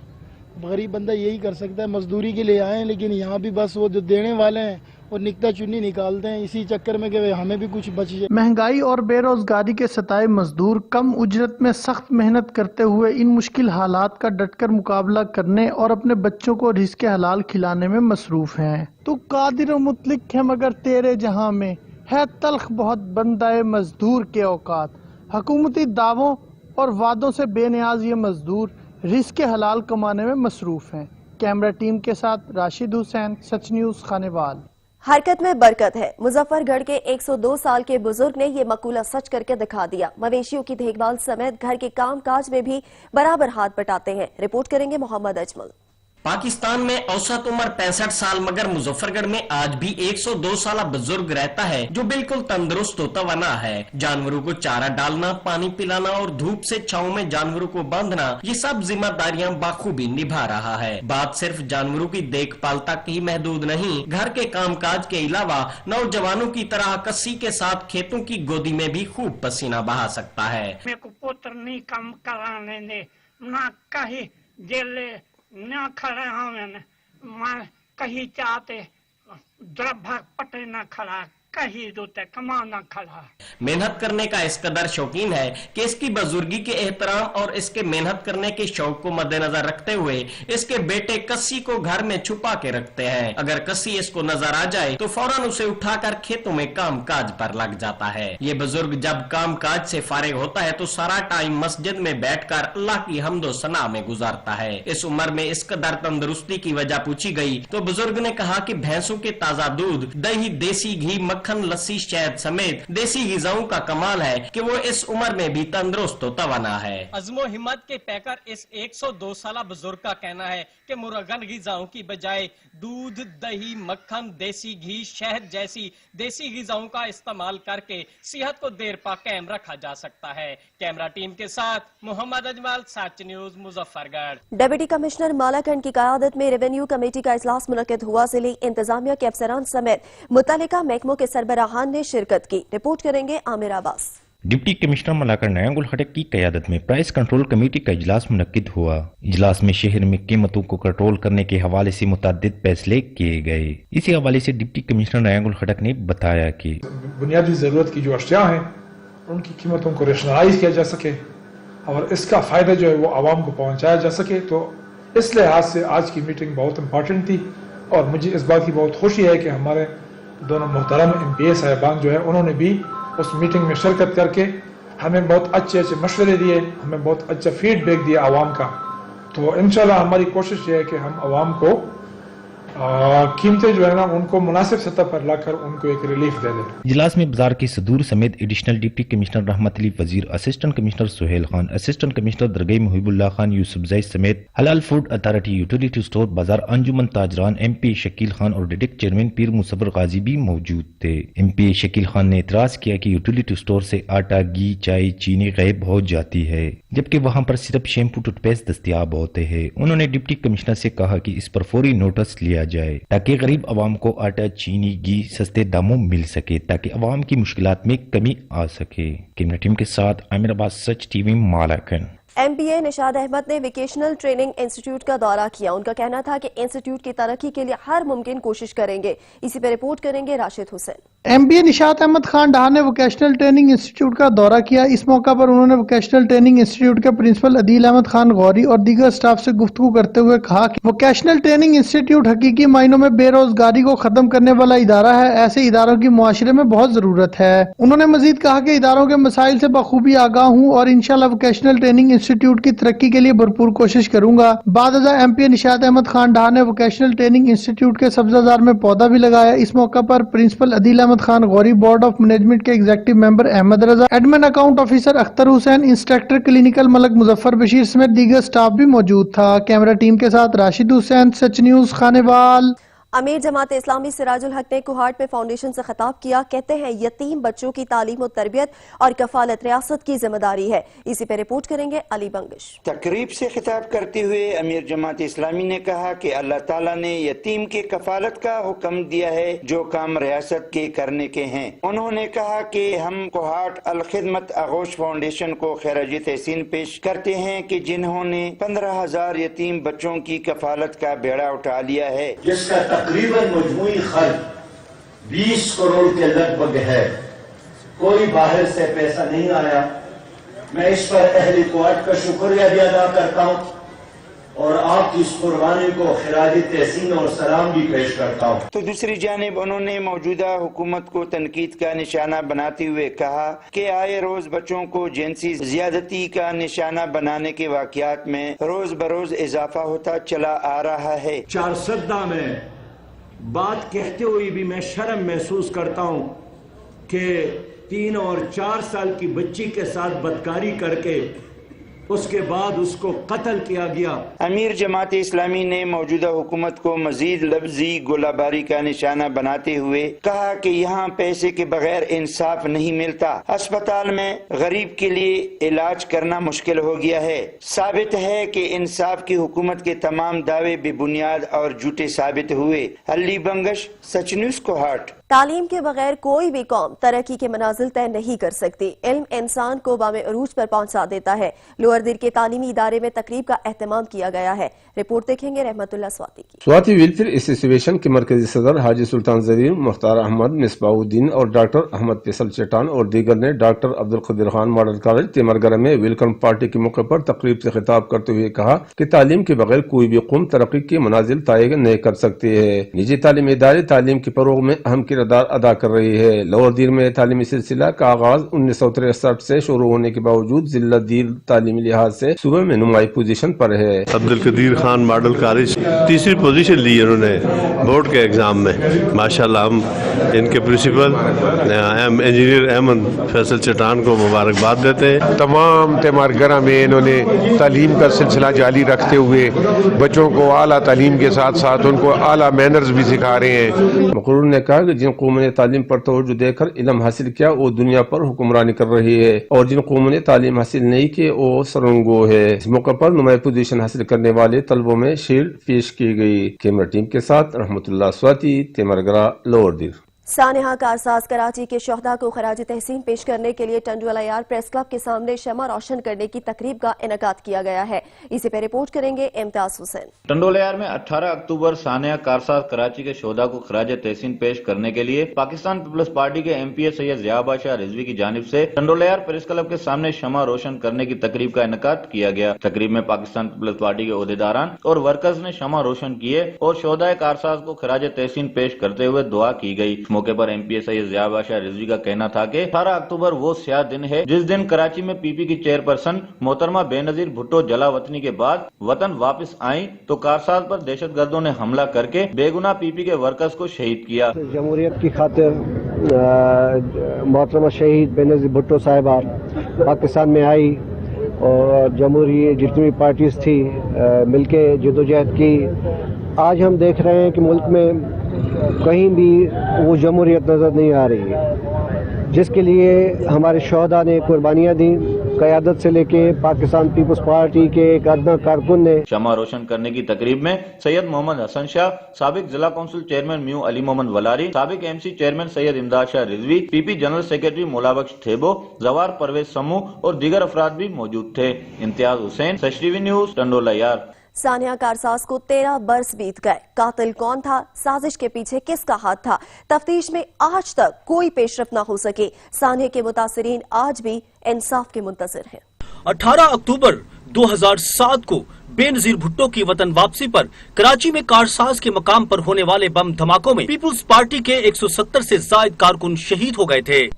गरीब बंदा यही कर सकता है, मजदूरी के लिए आए, लेकिन यहाँ भी बस वो जो देने वाले हैं वो निकता चुन्नी निकालते हैं इसी चक्कर में कि हमें भी कुछ बच जाए। महंगाई और बेरोजगारी के सताए मजदूर कम उजरत में सख्त मेहनत करते हुए इन मुश्किल हालात का डटकर मुकाबला करने और अपने बच्चों को रिज़्क़ हलाल खिलाने में मसरूफ हैं। तो कादिर मुतलिक है मगर तेरे जहां में है तल्ख बहुत बंदाए मजदूर के औकात। हुकूमती दावों और वादों से बेनियाज ये मजदूर रिज़्क़ हलाल कमाने में मसरूफ हैं। कैमरा टीम के साथ राशिद हुसैन, सच न्यूज़, खानेवाल। हरकत में बरकत है। मुजफ्फरगढ़ के 102 साल के बुजुर्ग ने ये मकूला सच करके दिखा दिया। मवेशियों की देखभाल समेत घर के काम काज में भी बराबर हाथ बटाते हैं। रिपोर्ट करेंगे मोहम्मद अजमल। पाकिस्तान में औसत उम्र 65 साल मगर मुजफ्फरगढ़ में आज भी 102 साल बुजुर्ग रहता है जो बिल्कुल तंदुरुस्त तवाना है। जानवरों को चारा डालना, पानी पिलाना और धूप से छांव में जानवरों को बांधना, ये सब जिम्मेदारियां बाखूबी निभा रहा है। बात सिर्फ जानवरों की देखभाल तक ही महदूद नहीं, घर के कामकाज के अलावा नौजवानों की तरह कस्सी के साथ खेतों की गोदी में भी खूब पसीना बहा सकता है। मेरे को पुत्र नहीं काम कराने ने ना कहीं जेले न खड़े हमें मैं कहीं चाहते द्रभ पटे न खड़ा कहीं रोते कमा न खड़ा। मेहनत करने का इस कदर शौकीन है कि इसकी बुजुर्गी के एहतराम और इसके मेहनत करने के शौक को मद्देनजर रखते हुए इसके बेटे कस्सी को घर में छुपा के रखते हैं। अगर कस्सी इसको नजर आ जाए तो फौरन उसे उठाकर खेतों में काम काज पर लग जाता है। ये बुजुर्ग जब काम काज से फारिग होता है तो सारा टाइम मस्जिद में बैठकर अल्लाह की हम्दो सना में गुजारता है। इस उम्र में इस कदर तंदुरुस्ती की वजह पूछी गई तो बुजुर्ग ने कहा कि भैंसों के ताजा दूध, दही, देसी घी, मक्खन, लस्सी, शहद समेत देसी ग़िज़ाओं का कमाल है कि वो इस उम्र में भी तंदुरुस्त तवाना है। अज़्मो हिम्मत के पैकर इस 102 साल बुजुर्ग का कहना है कि मुरगन ग़िज़ाओं की बजाय दूध, दही, मक्खन, देसी घी, शहद जैसी देसी ग़िज़ाओं का इस्तेमाल करके सेहत को देर पा कायम रखा जा सकता है। कैमरा टीम के साथ Mohammad Ajmal, Such news, Muzaffargarh. Deputy commissioner Malakand की क़यादत में रेवेन्यू कमेटी का इजलास मुनक्किद हुआ। जिले इंतजामिया के अफसरान समेत मुतल्लिका महकमों के सरबराहान ने शिरकत की। रिपोर्ट करेंगे आमिर अब्बास। डिप्टी कमिश्नर मलाकर नयांगुल खटक की क़यादत में प्राइस कंट्रोल कमेटी का इजलास मुनक्किद हुआ। इजलास में शहर में कीमतों को कंट्रोल करने के हवाले से मुतअद्दिद फैसले किए गए। इसी हवाले से डिप्टी कमिश्नर नयांगुल खटक ने बताया कि बुनियादी जरूरत की जो अशिया हैं उनकी कीमतों को रेशनलाइज किया जा सके और इसका फायदा जो है वो आवाम को पहुंचाया जा सके। तो इस लिहाज से आज की मीटिंग बहुत इम्पोर्टेंट थी और मुझे इस बात की बहुत खुशी है कि हमारे दोनों मोहतरम MPA साहिबान जो है उन्होंने भी उस मीटिंग में शिरकत करके हमें बहुत अच्छे मशवरे दिए, हमें बहुत अच्छा फीडबैक दिया आवाम का। तो इंशाल्लाह हमारी कोशिश ये है कि हम आवाम को कीमतें जो है ना उनको मुनासिब सतह पर लाकर उनको एक रिलीफ दे दें। इजलास में बाजार के सदूर समेत additional deputy commissioner Rehmat Ali Wazir, assistant commissioner Sohail Khan, assistant commissioner Dargahi Muhibullah Khan Yousafzai समेत हलाल फूड अथॉरिटी, यूटिलिटी स्टोर बाजार, अंजुमन ताजरान, MP शकील खान और डिडिक चेयरमैन पीर मुसव्वर गाजी भी मौजूद थे। MP शकील खान ने एतराज किया कि यूटिलिटी स्टोर से आटा, घी, चाय, चीनी गायब हो जाती है जबकि वहाँ पर सिर्फ शैम्पू, टूथपेस्ट दस्तयाब होते हैं। उन्होंने डिप्टी कमिश्नर से कहा कि इस पर फौरी नोटिस लिया जाए ताकि गरीब आवाम को आटा, चीनी, घी सस्ते दामों मिल सके ताकि आवाम की मुश्किलात में कमी आ सके। कैमरा टीम के साथ आमिर अब्बास, सच TV, मालाकन। MPA निशाद अहमद ने वोकेशनल ट्रेनिंग इंस्टीट्यूट का दौरा किया। उनका कहना था कि इंस्टीट्यूट की तरक्की के लिए हर मुमकिन कोशिश करेंगे। इसी पर रिपोर्ट करेंगे राशिद हुसैन। MP निशात अहमद खान डाहा ने वोकेशनल ट्रेनिंग इंस्टीट्यूट का दौरा किया। इस मौका पर उन्होंने वोकेशनल ट्रेनिंग इंस्टीट्यूट के प्रिंसिपल अदील अहमद खान गौरी और दीगर स्टाफ से गुफ्तगू करते हुए कहा कि वोकेशनल ट्रेनिंग इंस्टीट्यूट हकीकी मायनों में बेरोजगारी को खत्म करने वाला इदारा है। ऐसे इदारों की मुआशरे में बहुत जरूरत है। उन्होंने मजीद कहा कि इदारों के मसाइल से बखूबी आगाह हूँ और इंशाल्लाह वोकेशनल ट्रेनिंग इंस्टीट्यूट की तरक्की के लिए भरपूर कोशिश करूंगा। बादअज़ा MP निशात अहमद खान डाहा ने वोकेशनल ट्रेनिंग इंस्टीट्यूट के सब्जाजार में पौधा भी लगाया। इस मौका पर principal Adeel Ahmed Khan Ghauri, board of management के executive member Ahmed Raza, admin account officer Akhtar Hussain, instructor clinical Malak Muzaffar Bashir समेत दीगर स्टाफ भी मौजूद था। कैमरा टीम के साथ राशिद हुसैन, सच न्यूज, खानेवाल। अमीर जमात इस्लामी सिराजुल हक ने कोहाट में फाउंडेशन से खिताब किया। कहते हैं यतीम बच्चों की तालीम और तरबियत और कफालत रियासत की जिम्मेदारी है। इसी पे रिपोर्ट करेंगे अली बंगश। तकरीब से खिताब करते हुए अमीर जमात इस्लामी ने कहा कि अल्लाह ताला ने यतीम की कफालत का हुक्म दिया है जो काम रियासत के करने के हैं। उन्होंने कहा कि हम कोहाट अल खिदमत आगोश फाउंडेशन को खैराज तहसीन पेश करते हैं कि जिन्होंने 15,000 यतीम बच्चों की कफालत का बेड़ा उठा लिया है, जिसका तकरीबन मजमूई खर्च 20 करोड़ के लगभग है। कोई बाहर से पैसा नहीं आया। मैं इस पर अहले कोहाट का शुक्रिया भी अदा करता हूँ और आपकी इस कुर्बानी को खिराज तहसीन और सलाम भी पेश करता हूँ। तो दूसरी जानिब उन्होंने मौजूदा हुकूमत को तनकीद का निशाना बनाते हुए कहा कि आए रोज बच्चों को जिनसी ज्यादती का निशाना बनाने के वाकयात में रोज बरोज इजाफा होता चला आ रहा है। चारसद्दा में बात कहते हुए भी मैं शर्म महसूस करता हूँ कि 3 और 4 साल की बच्ची के साथ बदकारी करके उसके बाद उसको कत्ल किया गया। अमीर जमात इस्लामी ने मौजूदा हुकूमत को मजीद लफ्जी गोलाबारी का निशाना बनाते हुए कहा कि यहाँ पैसे के बगैर इंसाफ नहीं मिलता। अस्पताल में गरीब के लिए इलाज करना मुश्किल हो गया है। साबित है कि इंसाफ की हुकूमत के तमाम दावे बेबुनियाद और झूठे साबित हुए। अली बंगश, सच न्यूज, कोहाट। तालीम के बगैर कोई भी कौम तरक्की के मनाजिल तय नहीं कर सकती। इल्म इंसान को बामे अरूज पर पहुंचा देता है। लोअर दिर के तालीमी इदारे में तकरीब का एहतमाम किया गया है। रिपोर्ट देखेंगे रहमतुल्लाह स्वाति की। स्वाति वेलफेयर एसोसिएशन के मरकजी सदर हाजी सुल्तान जरीर, मुख्तार अहमद, मिसबाउद्दीन और डॉक्टर अहमद फैसल चटान और दीगर ने doctor Abdul Qadeer Khan model college Timergara में वेलकम पार्टी के मौके पर तकरीब से खिताब करते हुए कहा कि तालीम के बगैर कोई भी कौम तरक्की के मनाजिल तय नहीं कर सकती है। निजी तालीमी इदारे तालीम के फरोग में अहम किरदार अदा कर रही है। लोअर दीर में तालीमी सिलसिला का आगाज 1963 से शुरू होने के बावजूद जिला दीर तालीमी लिहाज से सूबे में नुमाई पोजीशन पर है। अब्दुल कदीर खान मॉडल कॉलेज तीसरी पोजीशन ली है उन्होंने बोर्ड के एग्जाम में। माशाल्लाह हम इनके प्रिंसिपल इंजीनियर अहमद फैसल चटान को मुबारकबाद देते हैं। तमाम तेमरगरा में इन्होंने तालीम का सिलसिला जारी रखते हुए बच्चों को आला तालीम के साथ साथ उनको आला मैनर्स भी सिखा रहे हैं। मकरूर ने कहा कि जिन कौमों ने तालीम पर तवज्जो देकर इल्म हासिल किया वो दुनिया पर हुक्मरानी कर रही है और जिन कौमों ने तालीम हासिल नहीं की वो सरंगो है। इस मौके पर नुमाई पोजीशन हासिल करने वाले तलबों में शील्ड पेश की गई। कैमरा टीम के साथ रहमतुल्लाह स्वाति, तेमरगरा, लोअर दीर। सानेहा कारसाज कराची के शोहदा को खराज तहसीन पेश करने के लिए टंडोलायार प्रेस क्लब के सामने शमा रोशन करने की तकरीब का इनेकाद किया गया है। इसी पर रिपोर्ट करेंगे इम्तियाज हुसैन। टंडोलायार में 18 अक्टूबर सानेहा कारसाज कराची के शोहदा को खराज तहसीन पेश करने के लिए पाकिस्तान पीपल्स पार्टी के MP सैयद ज़िया बादशाह रिजवी की जानिब से टंडोलायार प्रेस क्लब के सामने शमा रोशन करने की तकरीब का इनेकाद किया गया। तकरीब में पाकिस्तान पीपल्स पार्टी के ओहदेदारान और वर्कर्स ने शमा रोशन किए और शोहदा कारसाज को खराज तहसीन पेश करते हुए दुआ की गई। मौके पर MP सैयद ज़िया बादशाह रिजवी का कहना था कि 18 अक्टूबर वो स्याह दिन है जिस दिन कराची में PP की चेयरपर्सन मोहतरमा बेनजीर भुट्टो जलावतनी के बाद वतन वापस आई तो कारसाज पर दहशतगर्दों ने हमला करके बेगुनाह PP के वर्कर्स को शहीद किया। जमहूरियत की खातिर मोहतरमा शहीद बेनजीर भुट्टो साहिबा पाकिस्तान में आई और जमहूरी जितनी भी पार्टीज थी मिलके जदोजहद की। आज हम देख रहे हैं कि मुल्क में कहीं भी वो जमहूरियत नजर नहीं आ रही है, जिसके लिए हमारे शोहदा ने कुर्बानियां दी। क़यादत से लेके पाकिस्तान पीपल्स पार्टी के एक अदना कारकुन ने शमा रोशन करने की तकरीब में सैयद मोहम्मद हसन शाह, साबिक जिला कौंसिल चेयरमैन म्यू अली मोहम्मद वलारी, साबिक MC chairman Syed Imdad Shah Rizvi, PP general secretary Maulabakhsh Thebo, Jawar Parvez समूह और दीगर अफराद भी मौजूद थे। Imtiaz Hussain, Such TV news, Tando Allahyar. सानिया कारसाज को 13 बरस बीत गए। कातिल कौन था, साजिश के पीछे किसका हाथ था, तफ्तीश में आज तक कोई पेशरफ न हो सके। सानिया के मुतासिरीन आज भी इंसाफ के मुंतज़िर हैं। 18 अक्टूबर 2007 को बेनजीर भुट्टो की वतन वापसी पर कराची में कारसाज के मकाम पर होने वाले बम धमाकों में पीपुल्स पार्टी के 170 से जायद कारकुन शहीद हो गए थे।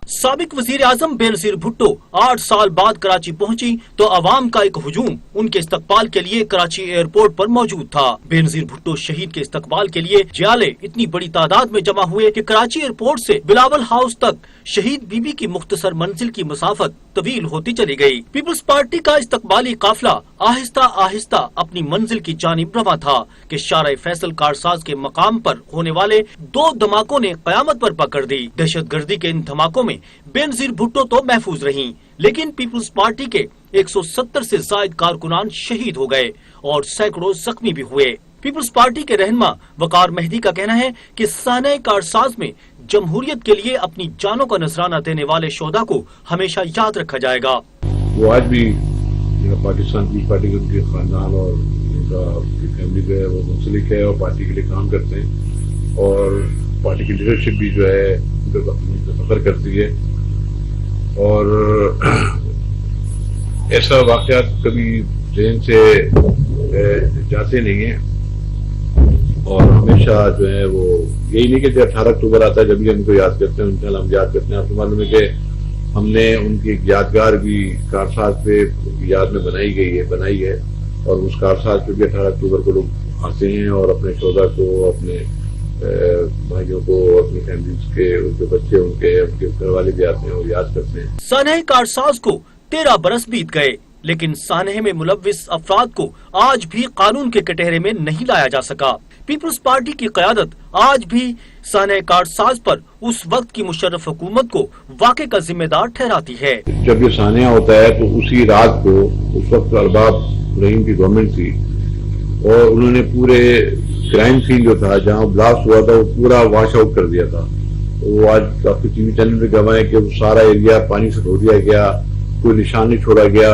साबिक वजीर आजम बेनजीर भुट्टो 8 साल बाद कराची पहुंची तो अवाम का एक हुजूम उनके इस्तकबाल के लिए कराची एयरपोर्ट पर मौजूद था। बेनजीर भुट्टो शहीद के इस्तकबाल के लिए जियाले इतनी बड़ी तादाद में जमा हुए कि कराची एयरपोर्ट से बिलावल हाउस तक शहीद बीबी की मुख्तसर मंजिल की मुसाफत तवील होती चली गई। पीपुल्स पार्टी का इस्तकबाली काफिला आहिस्ता आहिस्ता अपनी मंजिल की जानिब रवा था कि शारा फैसल कारसाज के मकाम पर होने वाले 2 धमाकों ने कयामत पर पकड़ दी। दहशत गर्दी के इन धमाकों में बेनजीर भुट्टो तो महफूज रहीं, लेकिन पीपुल्स पार्टी के 170 से जायद कारकुनान शहीद हो गए और सैकड़ों जख्मी भी हुए। पीपुल्स पार्टी के रहनुमा वकार मेहदी का कहना है कि सानिया कारसाज में जमहूरियत के लिए अपनी जानों का नजराना देने वाले शोहदा को हमेशा याद रखा जाएगा। वो आज भी पाकिस्तान पीपल्स पार्टी के उनके खानदान और उनका फैमिली जो है वो मुंसलिक है और पार्टी के लिए काम करते हैं और पार्टी की लीडरशिप भी जो है फख्र करती है और ऐसा वाक़यात कभी जहन से जाते नहीं हैं और हमेशा जो है वो यही नहीं कि जब 18 अक्टूबर आता है जब भी उनको याद करते हैं, उनके हम याद करते हैं। आपको मालूम है कि हमने उनकी एक यादगार भी कारसाज पे याद में बनाई है और उस कारसाज पे भी 18 अक्टूबर को लोग आते हैं और अपने शोहदा को, अपने भाइयों को, अपनी फैमिलीज के उनके बच्चे उनके घर वाले भी आते हैं और याद करते हैं। सानिया कारसाज को 13 बरस बीत गए, लेकिन सानिया में मुलव्विस अफराद को आज भी कानून के कटहरे में नहीं लाया जा सका। पीपुल्स पार्टी की क़यादत आज भी सानिया कारसाज पर उस वक्त की मुशर्रफ हुकूमत को वाक़े का जिम्मेदार ठहराती है। जब ये सानिया होता है तो उसी रात को उस वक्त अरबाब रहीम की गवर्नमेंट थी और उन्होंने पूरे क्राइम सीन जो था जहाँ ब्लास्ट हुआ था वो पूरा वॉश आउट कर दिया था। वो आज आपके टीवी चैनल पे गवाह है कि वो सारा एरिया पानी से धो दिया गया, कोई निशान नहीं छोड़ा गया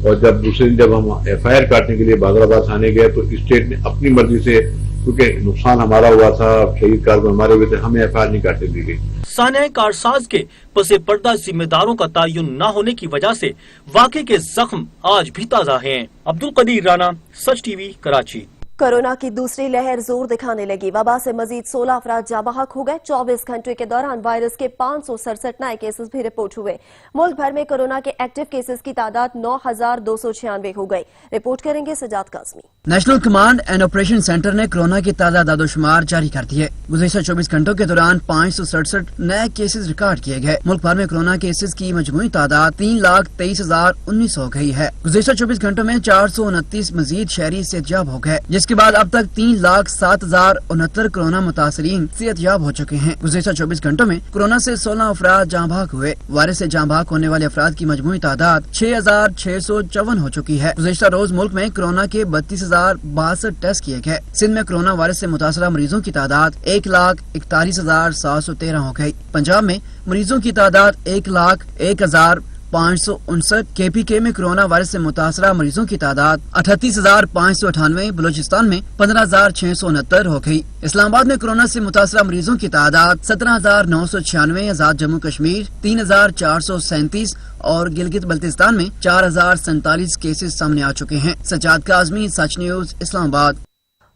और जब दूसरे दिन जब हम FIR काटने के लिए बादराबाद थाने गए तो स्टेट ने अपनी मर्जी से, क्योंकि नुकसान हमारा हुआ था, शहीद कारकुन हमारे हुए थे, हमें FIR नहीं काटने दी गई। सानिया कारसाज के पसे पर्दा जिम्मेदारों का तयन न होने की वजह से वाक़े के जख्म आज भी ताज़ा हैं। अब्दुल कदीर राना, सच TV, कराची। कोरोना की दूसरी लहर जोर दिखाने लगी। वबा से मजीद 16 अफराद जाबाहक हो गए। 24 घंटे के दौरान वायरस के 567 नए केसेस भी रिपोर्ट हुए। मुल्क भर में कोरोना के एक्टिव केसेस की तादाद 9296 हो गई। रिपोर्ट करेंगे Sajjad Kazmi. National command and operation centre ने कोरोना की ताज़ा दादोशुमार जारी कर दी है। गुज़िश्ता 24 घंटों के दौरान 567 नए केसेस रिकॉर्ड किए गए। मुल्क भर में कोरोना केसेस की मजमूई तादाद 3,23,019 हो गई है। गुज़िश्ता 24 घंटों में 429 मजीद शहरी सेहतयाब हो गए, जिसके बाद अब तक 3,07,069 कोरोना मुतासरीन सेहतयाब हो चुके हैं। गुज़िश्ता 24 घंटों में कोरोना से 16 अफराद जाँ भाग हुए। वायरस से जाँ भाग होने वाले अफराद की मजमूई तादाद 6,654 हो चुकी है। गुज़िश्ता रोज मुल्क में कोरोना के 32,062 टेस्ट किए गए। सिंध में कोरोना वायरस से मुतासरा मरीजों की तादाद 1,41,713 हो गयी। पंजाब में मरीजों की तादाद 1,01,559। KPK में कोरोना वायरस से मुतासरा मरीजों की तादाद 38,598। बलूचिस्तान में 15,669 हो गयी। इस्लामाबाद में कोरोना से मुतासरा मरीजों की तादाद 17,996। आजाद जम्मू कश्मीर 3,437 और गिलगित बल्तिस्तान में 4,047 केसेस सामने आ चुके हैं। Sajjad Kazmi, Such news, Islamabad.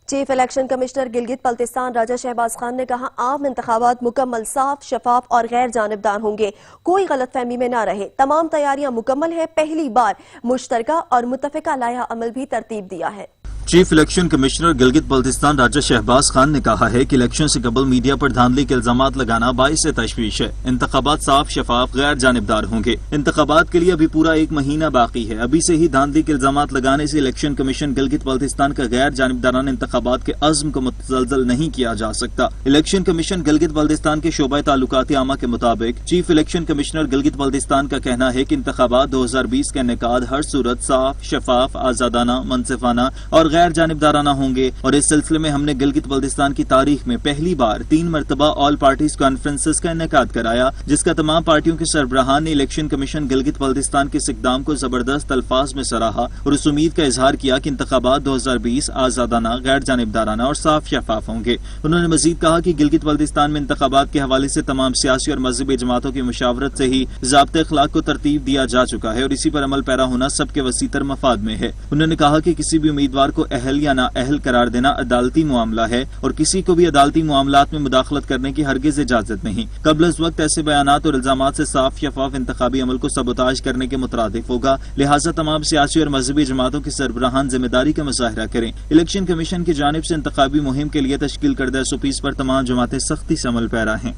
Chief election commissioner Gilgit Baltistan Raja Shahbaz Khan ने कहा, आम इंतखाबात मुकम्मल साफ, शफाफ और गैर जानिबदार होंगे। कोई गलतफहमी में न रहे। तमाम तैयारियां मुकम्मल है। पहली बार मुश्तरका और मुत्तफिका लाया अमल भी तरतीब दिया है। Chief election commissioner Gilgit Baltistan Raja Shahbaz Khan ने कहा है कि इलेक्शन से कबल मीडिया पर धांधली के इल्जामात लगाना बाइस तशवीश है। इंतखाबात साफ, शफाफ, गैर जानिबदार होंगे। इंतखाबात के लिए अभी पूरा 1 महीना बाकी है। अभी से ही धांधली के इल्जामात लगाने से इलेक्शन कमीशन गिलगित बल्तिस्तान का गैर जानिबदाराना इंतखाबात के अज़्म को मुतज़लज़ल नहीं किया जा सकता। इलेक्शन कमीशन गिलगित बल्तिस्तान के शोबा ताल्लुकात आमा के मुताबिक chief election commissioner Gilgit Baltistan का कहना है कि इंतखाबात 2020 का इनेकाद हर सूरत साफ, शफाफ, आजादाना, मनसिफाना और गैर जानिबदाराना होंगे और इस सिलसिले में हमने गिलगित बल्तिस्तान की तारीख में पहली बार 3 मरतबा ऑल पार्टीज कॉन्फ्रेंसेस का इनेकाद कराया, जिसका तमाम पार्टियों के सरबराहान ने इलेक्शन कमीशन गिलगित बल्तिस्तान के इस इक़दाम को जबरदस्त अल्फाज में सराहा और इस उम्मीद का इजहार किया कि इंतखाबात 2020 आजादाना, गैर जानिबदाराना और साफ शफाफ होंगे। उन्होंने मजीद कहा कि गिलगित बल्तिस्तान में इंतखाबात के हवाले से तमाम सियासी और मजहबी जमातों की मुशावरत से ही ज़ाब्ते अखलाक को तरतीब दिया जा चुका है और इसी पर अमल पैरा होना सबके वसीतर मफाद में है। उन्होंने कहा कि किसी भी उम्मीदवार को अहल या नाअहल करार देना अदालती मामला है और किसी को भी अदालती मामलात में मुदाखलत करने की हरगिज इजाजत नहीं। कबल इस वक्त ऐसे बयानात और इल्जामात से साफ शफाफ इंतखाबी अमल को सबोताज करने के मुतरादिफ होगा, लिहाजा तमाम सियासी और मजहबी जमातों के सरबराहान जिम्मेदारी का मुजाहरा करें। इलेक्शन कमीशन की जानिब से इंतखाबी मुहिम के लिए तश्कील करदा SOPs पर तमाम जमातें सख्ती से अमल पैरा हैं।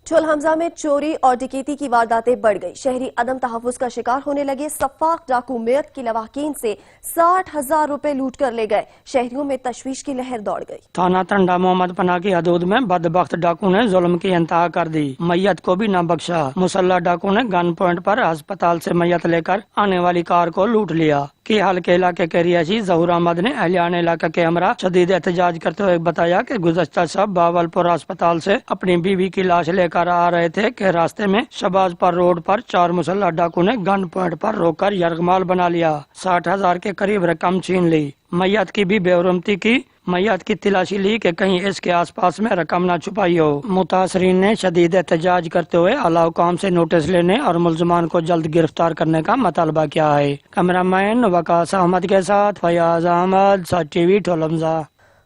चुल हमजा में चोरी और डकैती की वारदातें बढ़ गई। शहरी अदम तहफ़्फ़ुज़ का शिकार होने लगे। सफ़ाक डाकू मेयत की लवाकीन से 60,000 रुपए लूट कर ले गए। शहरियों में तशवीश की लहर दौड़ गई। थाना टंडा मोहम्मद पना की हदूद में बदबख्त डाकू ने जुल्म की इंतहा कर दी, मैयत को भी न बख्शा। मुसल्ला डाकू ने गन पॉइंट पर अस्पताल से मैयत लेकर आने वाली कार को लूट लिया। की हाल के इलाके के रिहायशी जहूर अहमद ने अहलियान इलाका के हमरा शदीद एहतजाज करते हुए बताया कि गुज़श्ता शब बावलपुर अस्पताल से अपनी बीवी की लाश लेकर आ रहे थे कि रास्ते में शबाजपुर रोड पर 4 मुसल्ला डाकू ने गन पॉइंट पर रोककर यरगमाल बना लिया। 60,000 के करीब रकम छीन ली। मैयत की भी बेरुमती की मैयत की तलाशी ली कि कहीं इसके आसपास में रकम न छुपाई हो। मुतासरीन ने शदीद एहतजाज करते हुए आला हुकाम से नोटिस लेने और मुलजमान को जल्द गिरफ्तार करने का मुतालबा किया है। कैमरामैन वकास अहमद के साथ फयाज अहमद, सच टीवी टोलमजा।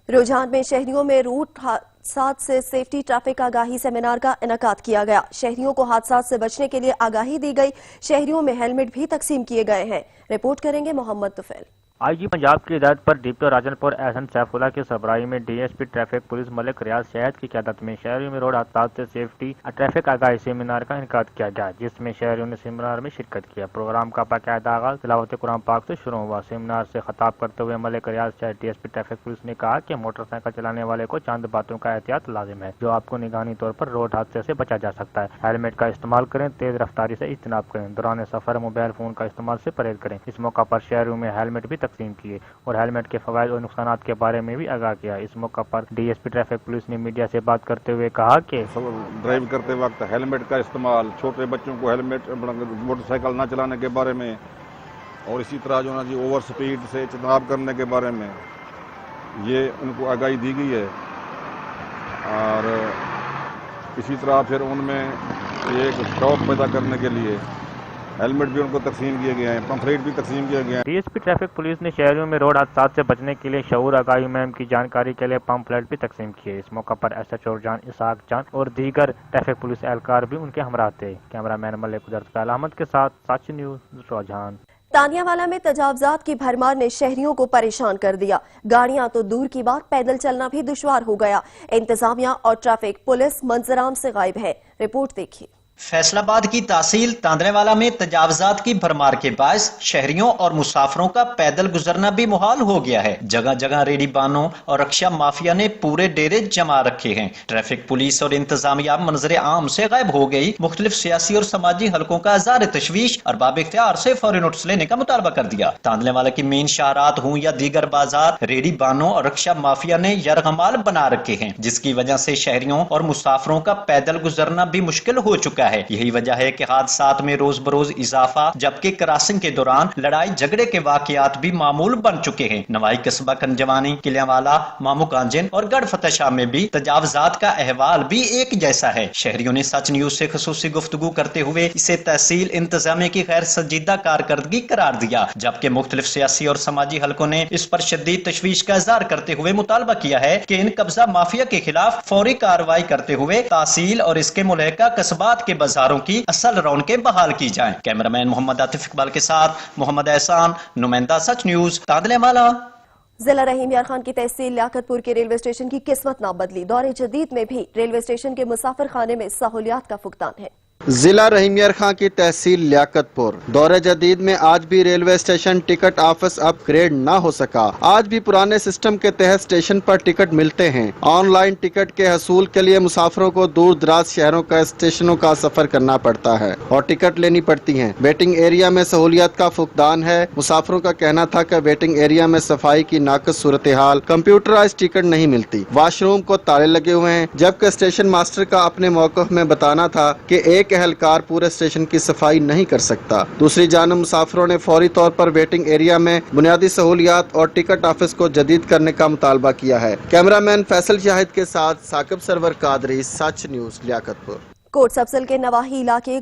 रुझान में शहरियों में रूट हादसात से सेफ्टी ट्रैफिक आगाही सेमिनार का इनेकाद किया गया। शहरियों को हादसात से बचने के लिए आगाही दी गई। शहरियों में हेलमेट भी तकसीम किए गए हैं। रिपोर्ट करेंगे मोहम्मद तुफैल। IG पंजाब की हिदायत पर डिप्टी राजनपुर एहसन सैफुल्ला की सरबराही में DSP ट्रैफिक पुलिस मलिक रियाज शहद की क़यादत में शहरियों में रोड हादसात से सेफ्टी ट्रैफिक आगाही सेमिनार का इनेकाद किया गया, जिसमें शहरियों ने सेमिनार में शिरकत किया। प्रोग्राम का बाकायदा आगाज तिलावत कुरान पाक से शुरू हुआ। सेमिनार से खिताब करते हुए मलिक रियाज शहद DSP ट्रैफिक पुलिस ने कहा कि मोटरसाइकिल चलाने वाले को चंद बातों का एहतियात लाजिम है जो आपको निगरानी तौर पर रोड हादसे से बचा जा सकता है। हेलमेट का इस्तेमाल करें, तेज रफ्तारी से इज्तनाब करें, दौरान सफर मोबाइल फोन का इस्तेमाल से परहेज करें। इस मौका पर शहरियों में हेलमेट भी तकसीम किए और हेलमेट के फवायद और नुकसानात के बारे में भी आगाह किया। इस मौका पर DSP ट्रैफिक पुलिस ने मीडिया से बात करते हुए कहा कि ड्राइव करते वक्त हेलमेट का इस्तेमाल, छोटे बच्चों को हेलमेट मोटरसाइकिल न चलाने के बारे में और इसी तरह जो ना जी ओवर स्पीड से इज्तनाब करने के बारे में ये उनको आगाही दी गई है। और इसी तरह फिर उनमें एक शौक पैदा करने के लिए हेलमेट भी उनको तकसीम किए गए हैं, पंफलेट भी तकसीम किए गए हैं। DSP ट्रैफिक पुलिस ने शहरों में रोड हादसात से बचने के लिए शऊर आगाही मुहिम की जानकारी के लिए पंफलेट भी तकसीम किए। इस मौका पर SHO जान इसाक जान और दीगर ट्रैफिक पुलिस एहलकार भी उनके हमरा थे। कैमरामैन मलिक उदर अहमद के साथ सच न्यूज़ रुझान। तानियावाला में तजावजात की भरमार ने शहरियों को परेशान कर दिया। गाड़ियां तो दूर की बात, पैदल चलना भी दुश्वार हो गया। इंतजामिया और ट्रैफिक पुलिस मंजराम से गायब है। रिपोर्ट देखिए। फैसलाबाद की तहसील तांदरेवाला में तजावजात की भरमार के बायस शहरियों और मुसाफिरों का पैदल गुजरना भी मुहाल हो गया है। जगह जगह रेडी बानों और रक्षा माफिया ने पूरे डेरे जमा रखे हैं। ट्रैफिक पुलिस और इंतजामिया मंजर आम से गायब हो गई। मुख्तलिफ सियासी और समाजी हलकों का इज़हार तशवीश और बाब इख्तियार से फौरी नोटिस लेने का मुतालबा कर दिया। तांदरेवाला की मेन शाहरात हूँ या दीगर बाजार, रेडी बानों और रक्षा माफिया ने यरगमाल बना रखे हैं, जिसकी वजह से शहरियों और मुसाफिरों का पैदल गुजरना भी मुश्किल हो चुका है। यही वजह है कि हादसात में रोज बरोज इजाफा, जबकि क्रॉसिंग के दौरान लड़ाई झगड़े के वाकयात भी मामूल बन चुके हैं। नवाई कस्बा कंजवानी, किलियांवाला, मामू कांजन और गढ़ फतेह शाह में भी तजावजात का अहवाल भी एक जैसा है। शहरियों ने सच न्यूज से खुसूसी गुफ्तगू करते हुए इसे तहसील इंतजामिया की गैर संजीदा कारकर्दगी करार दिया, जबकि मुख्तलिफ सियासी और समाजी हलकों ने इस पर शदीद तशवीश का इज़हार करते हुए मुतालबा किया है कि इन कब्जा माफिया के खिलाफ फौरी कार्रवाई करते हुए तहसील और इसके मुल्हिका कस्बात के बाजारों की असल रौनकें बहाल की जाएं। कैमरामैन मोहम्मद आतिफ इकबाल के साथ मोहम्मद एहसान, नुमाइंदा सच न्यूज, तांदलेवाला। जिला रहीम यार खान की तहसील लियाकतपुर के रेलवे स्टेशन की किस्मत ना बदली। दौरे जदीद में भी रेलवे स्टेशन के मुसाफिर खाने में सहूलियात का फुकदान है। ضلع رحیم خان کی تحصیل لیاقت پور دور جدید میں آج بھی ریلوے اسٹیشن ٹکٹ آفس اپ گریڈ نہ ہو سکا. آج بھی پرانے سسٹم کے تحت اسٹیشن پر ٹکٹ ملتے ہیں. آن لائن ٹکٹ کے حصول کے لیے مسافروں کو دور دراز شہروں کا اسٹیشنوں کا سفر کرنا پڑتا ہے اور ٹکٹ لینی پڑتی ہیں. ویٹنگ ایریا میں سہولیات کا فقدان ہے. مسافروں کا کہنا تھا کہ ویٹنگ ایریا میں صفائی کی ناقص صورتحال، کمپیوٹرائز ٹکٹ نہیں ملتی، واش روم کو تالے لگے ہوئے ہیں، جبکہ اسٹیشن ماسٹر کا اپنے موقف میں بتانا تھا کہ ایک اہلکار پورے اسٹیشن کی صفائی نہیں کر سکتا. دوسری جانب مسافروں نے فوری طور پر ویٹنگ ایریا میں بنیادی سہولیات اور ٹکٹ آفس کو جدید کرنے کا مطالبہ کیا ہے. کیمرہ مین فیصل شاہد کے ساتھ ثاقب سرور قادری، سچ نیوز لیاقت پور. کوٹ سبزل کے نواحی علاقے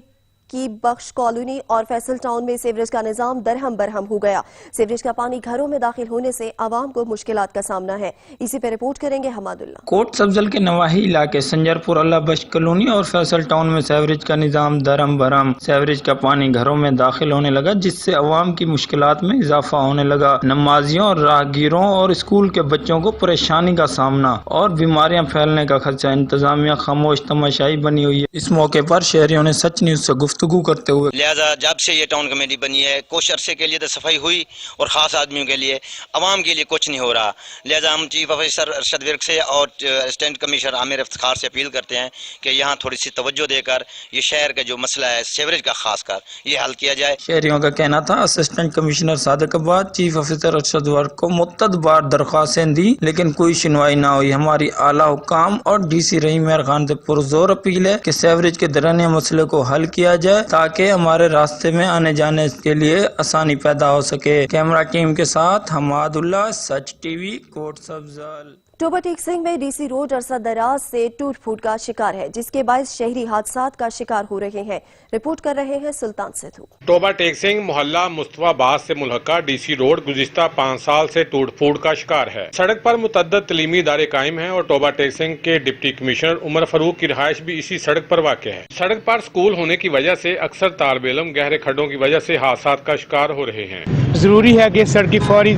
کی بخش کالونی اور فیصل ٹاؤن میں سیوریج کا نظام درہم برہم ہو گیا. سیوریج کا پانی گھروں میں داخل ہونے سے عوام کو مشکلات کا سامنا ہے. اسی پہ رپورٹ کریں گے حماد اللہ. کوٹ سبزل کے نواحی علاقے سنجر پور اللہ بخش کالونی اور فیصل ٹاؤن میں سیوریج کا نظام درہم برہم. سیوریج کا پانی گھروں میں داخل ہونے لگا جس سے عوام کی مشکلات میں اضافہ ہونے لگا. نمازیوں اور راہگیروں اور اسکول کے بچوں کو پریشانی کا سامنا اور بیماریاں پھیلنے کا خدشہ. انتظامیہ خاموش تماشائی بنی ہوئی ہے. اس موقع پر شہریوں نے سچ نیوز سے گفتگو کرتے ہوئے لہذا جب سے یہ ٹاؤن کمیٹی بنی ہے کچھ عرصے کے لیے تو صفائی ہوئی اور خاص آدمیوں کے لیے، عوام کے لیے کچھ نہیں ہو رہا. لہذا ہم چیف آفیسر ارشد ورک سے اور اسسٹنٹ کمشنر عامر افتخار سے اپیل کرتے ہیں کہ یہاں تھوڑی سی توجہ دے کر یہ شہر کا جو مسئلہ ہے سیوریج کا خاص کر یہ حل کیا جائے. شہریوں کا کہنا تھا اسسٹنٹ کمشنر صادق آباد چیف آفیسر ارشد ورک کو متعدد بار درخواستیں دی لیکن کوئی سنوائی نہ ہوئی. ہماری اعلیٰ حکام اور ڈی سی رحیم خان سے پرزور اپیل ہے کہ سیوریج کے درمیانے مسئلے کو حل کیا جائے تاکہ ہمارے راستے میں آنے جانے کے لیے آسانی پیدا ہو سکے. کیمرہ ٹیم کے ساتھ حماد اللہ، سچ ٹی وی، کوٹ سبزل. ٹوبہ ٹیک سنگھ میں ڈی سی روڈ عرصہ دراز سے ٹوٹ پھوٹ کا شکار ہے جس کے باعث شہری حادثات کا شکار ہو رہے ہیں. رپورٹ کر رہے ہیں سلطان سدھو. ٹوبہ ٹیک سنگھ محلہ مصطفیٰ آباد سے ملحقہ ڈی سی روڈ گزشتہ 5 سال سے ٹوٹ پھوٹ کا شکار ہے. سڑک پر متعدد تعلیمی ادارے قائم ہیں اور ٹوبہ ٹیک سنگھ کے ڈپٹی کمشنر عمر فاروق کی رہائش بھی اسی سڑک پر واقع ہے. سڑک پر سکول ہونے کی وجہ سے اکثر طالب علم گہرے کھڈوں کی وجہ سے حادثات کا شکار ہو رہے ہیں. ضروری ہے کہ سڑک کی فوری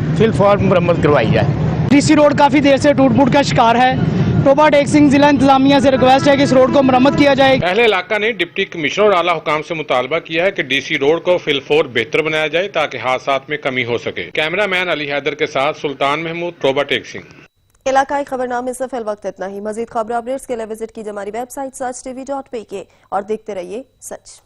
مرمت کروائی جائے. ڈی سی روڈ کافی دیر سے ٹوٹ پھوٹ کا شکار ہے. ٹوبہ ٹیک سنگھ ضلع انتظامیہ سے ریکویسٹ ہے کہ اس روڈ کو مرمت کیا جائے. اہل علاقہ نے ڈپٹی کمشنر اور اعلیٰ حکام سے مطالبہ کیا ہے کہ ڈی سی روڈ کو فی الفور بہتر بنایا جائے تاکہ حادثات میں کمی ہو سکے. کیمرہ مین علی حیدر کے ساتھ سلطان محمود، ٹوبہ ٹیک سنگھ. علاقائی خبرنامے سے فی الوقت اتنا ہی. مزید خبر اپڈیٹس کے لیے وزٹ کیجیے ہماری ویب سائٹ sach tv.pk اور دیکھتے رہیے سچ.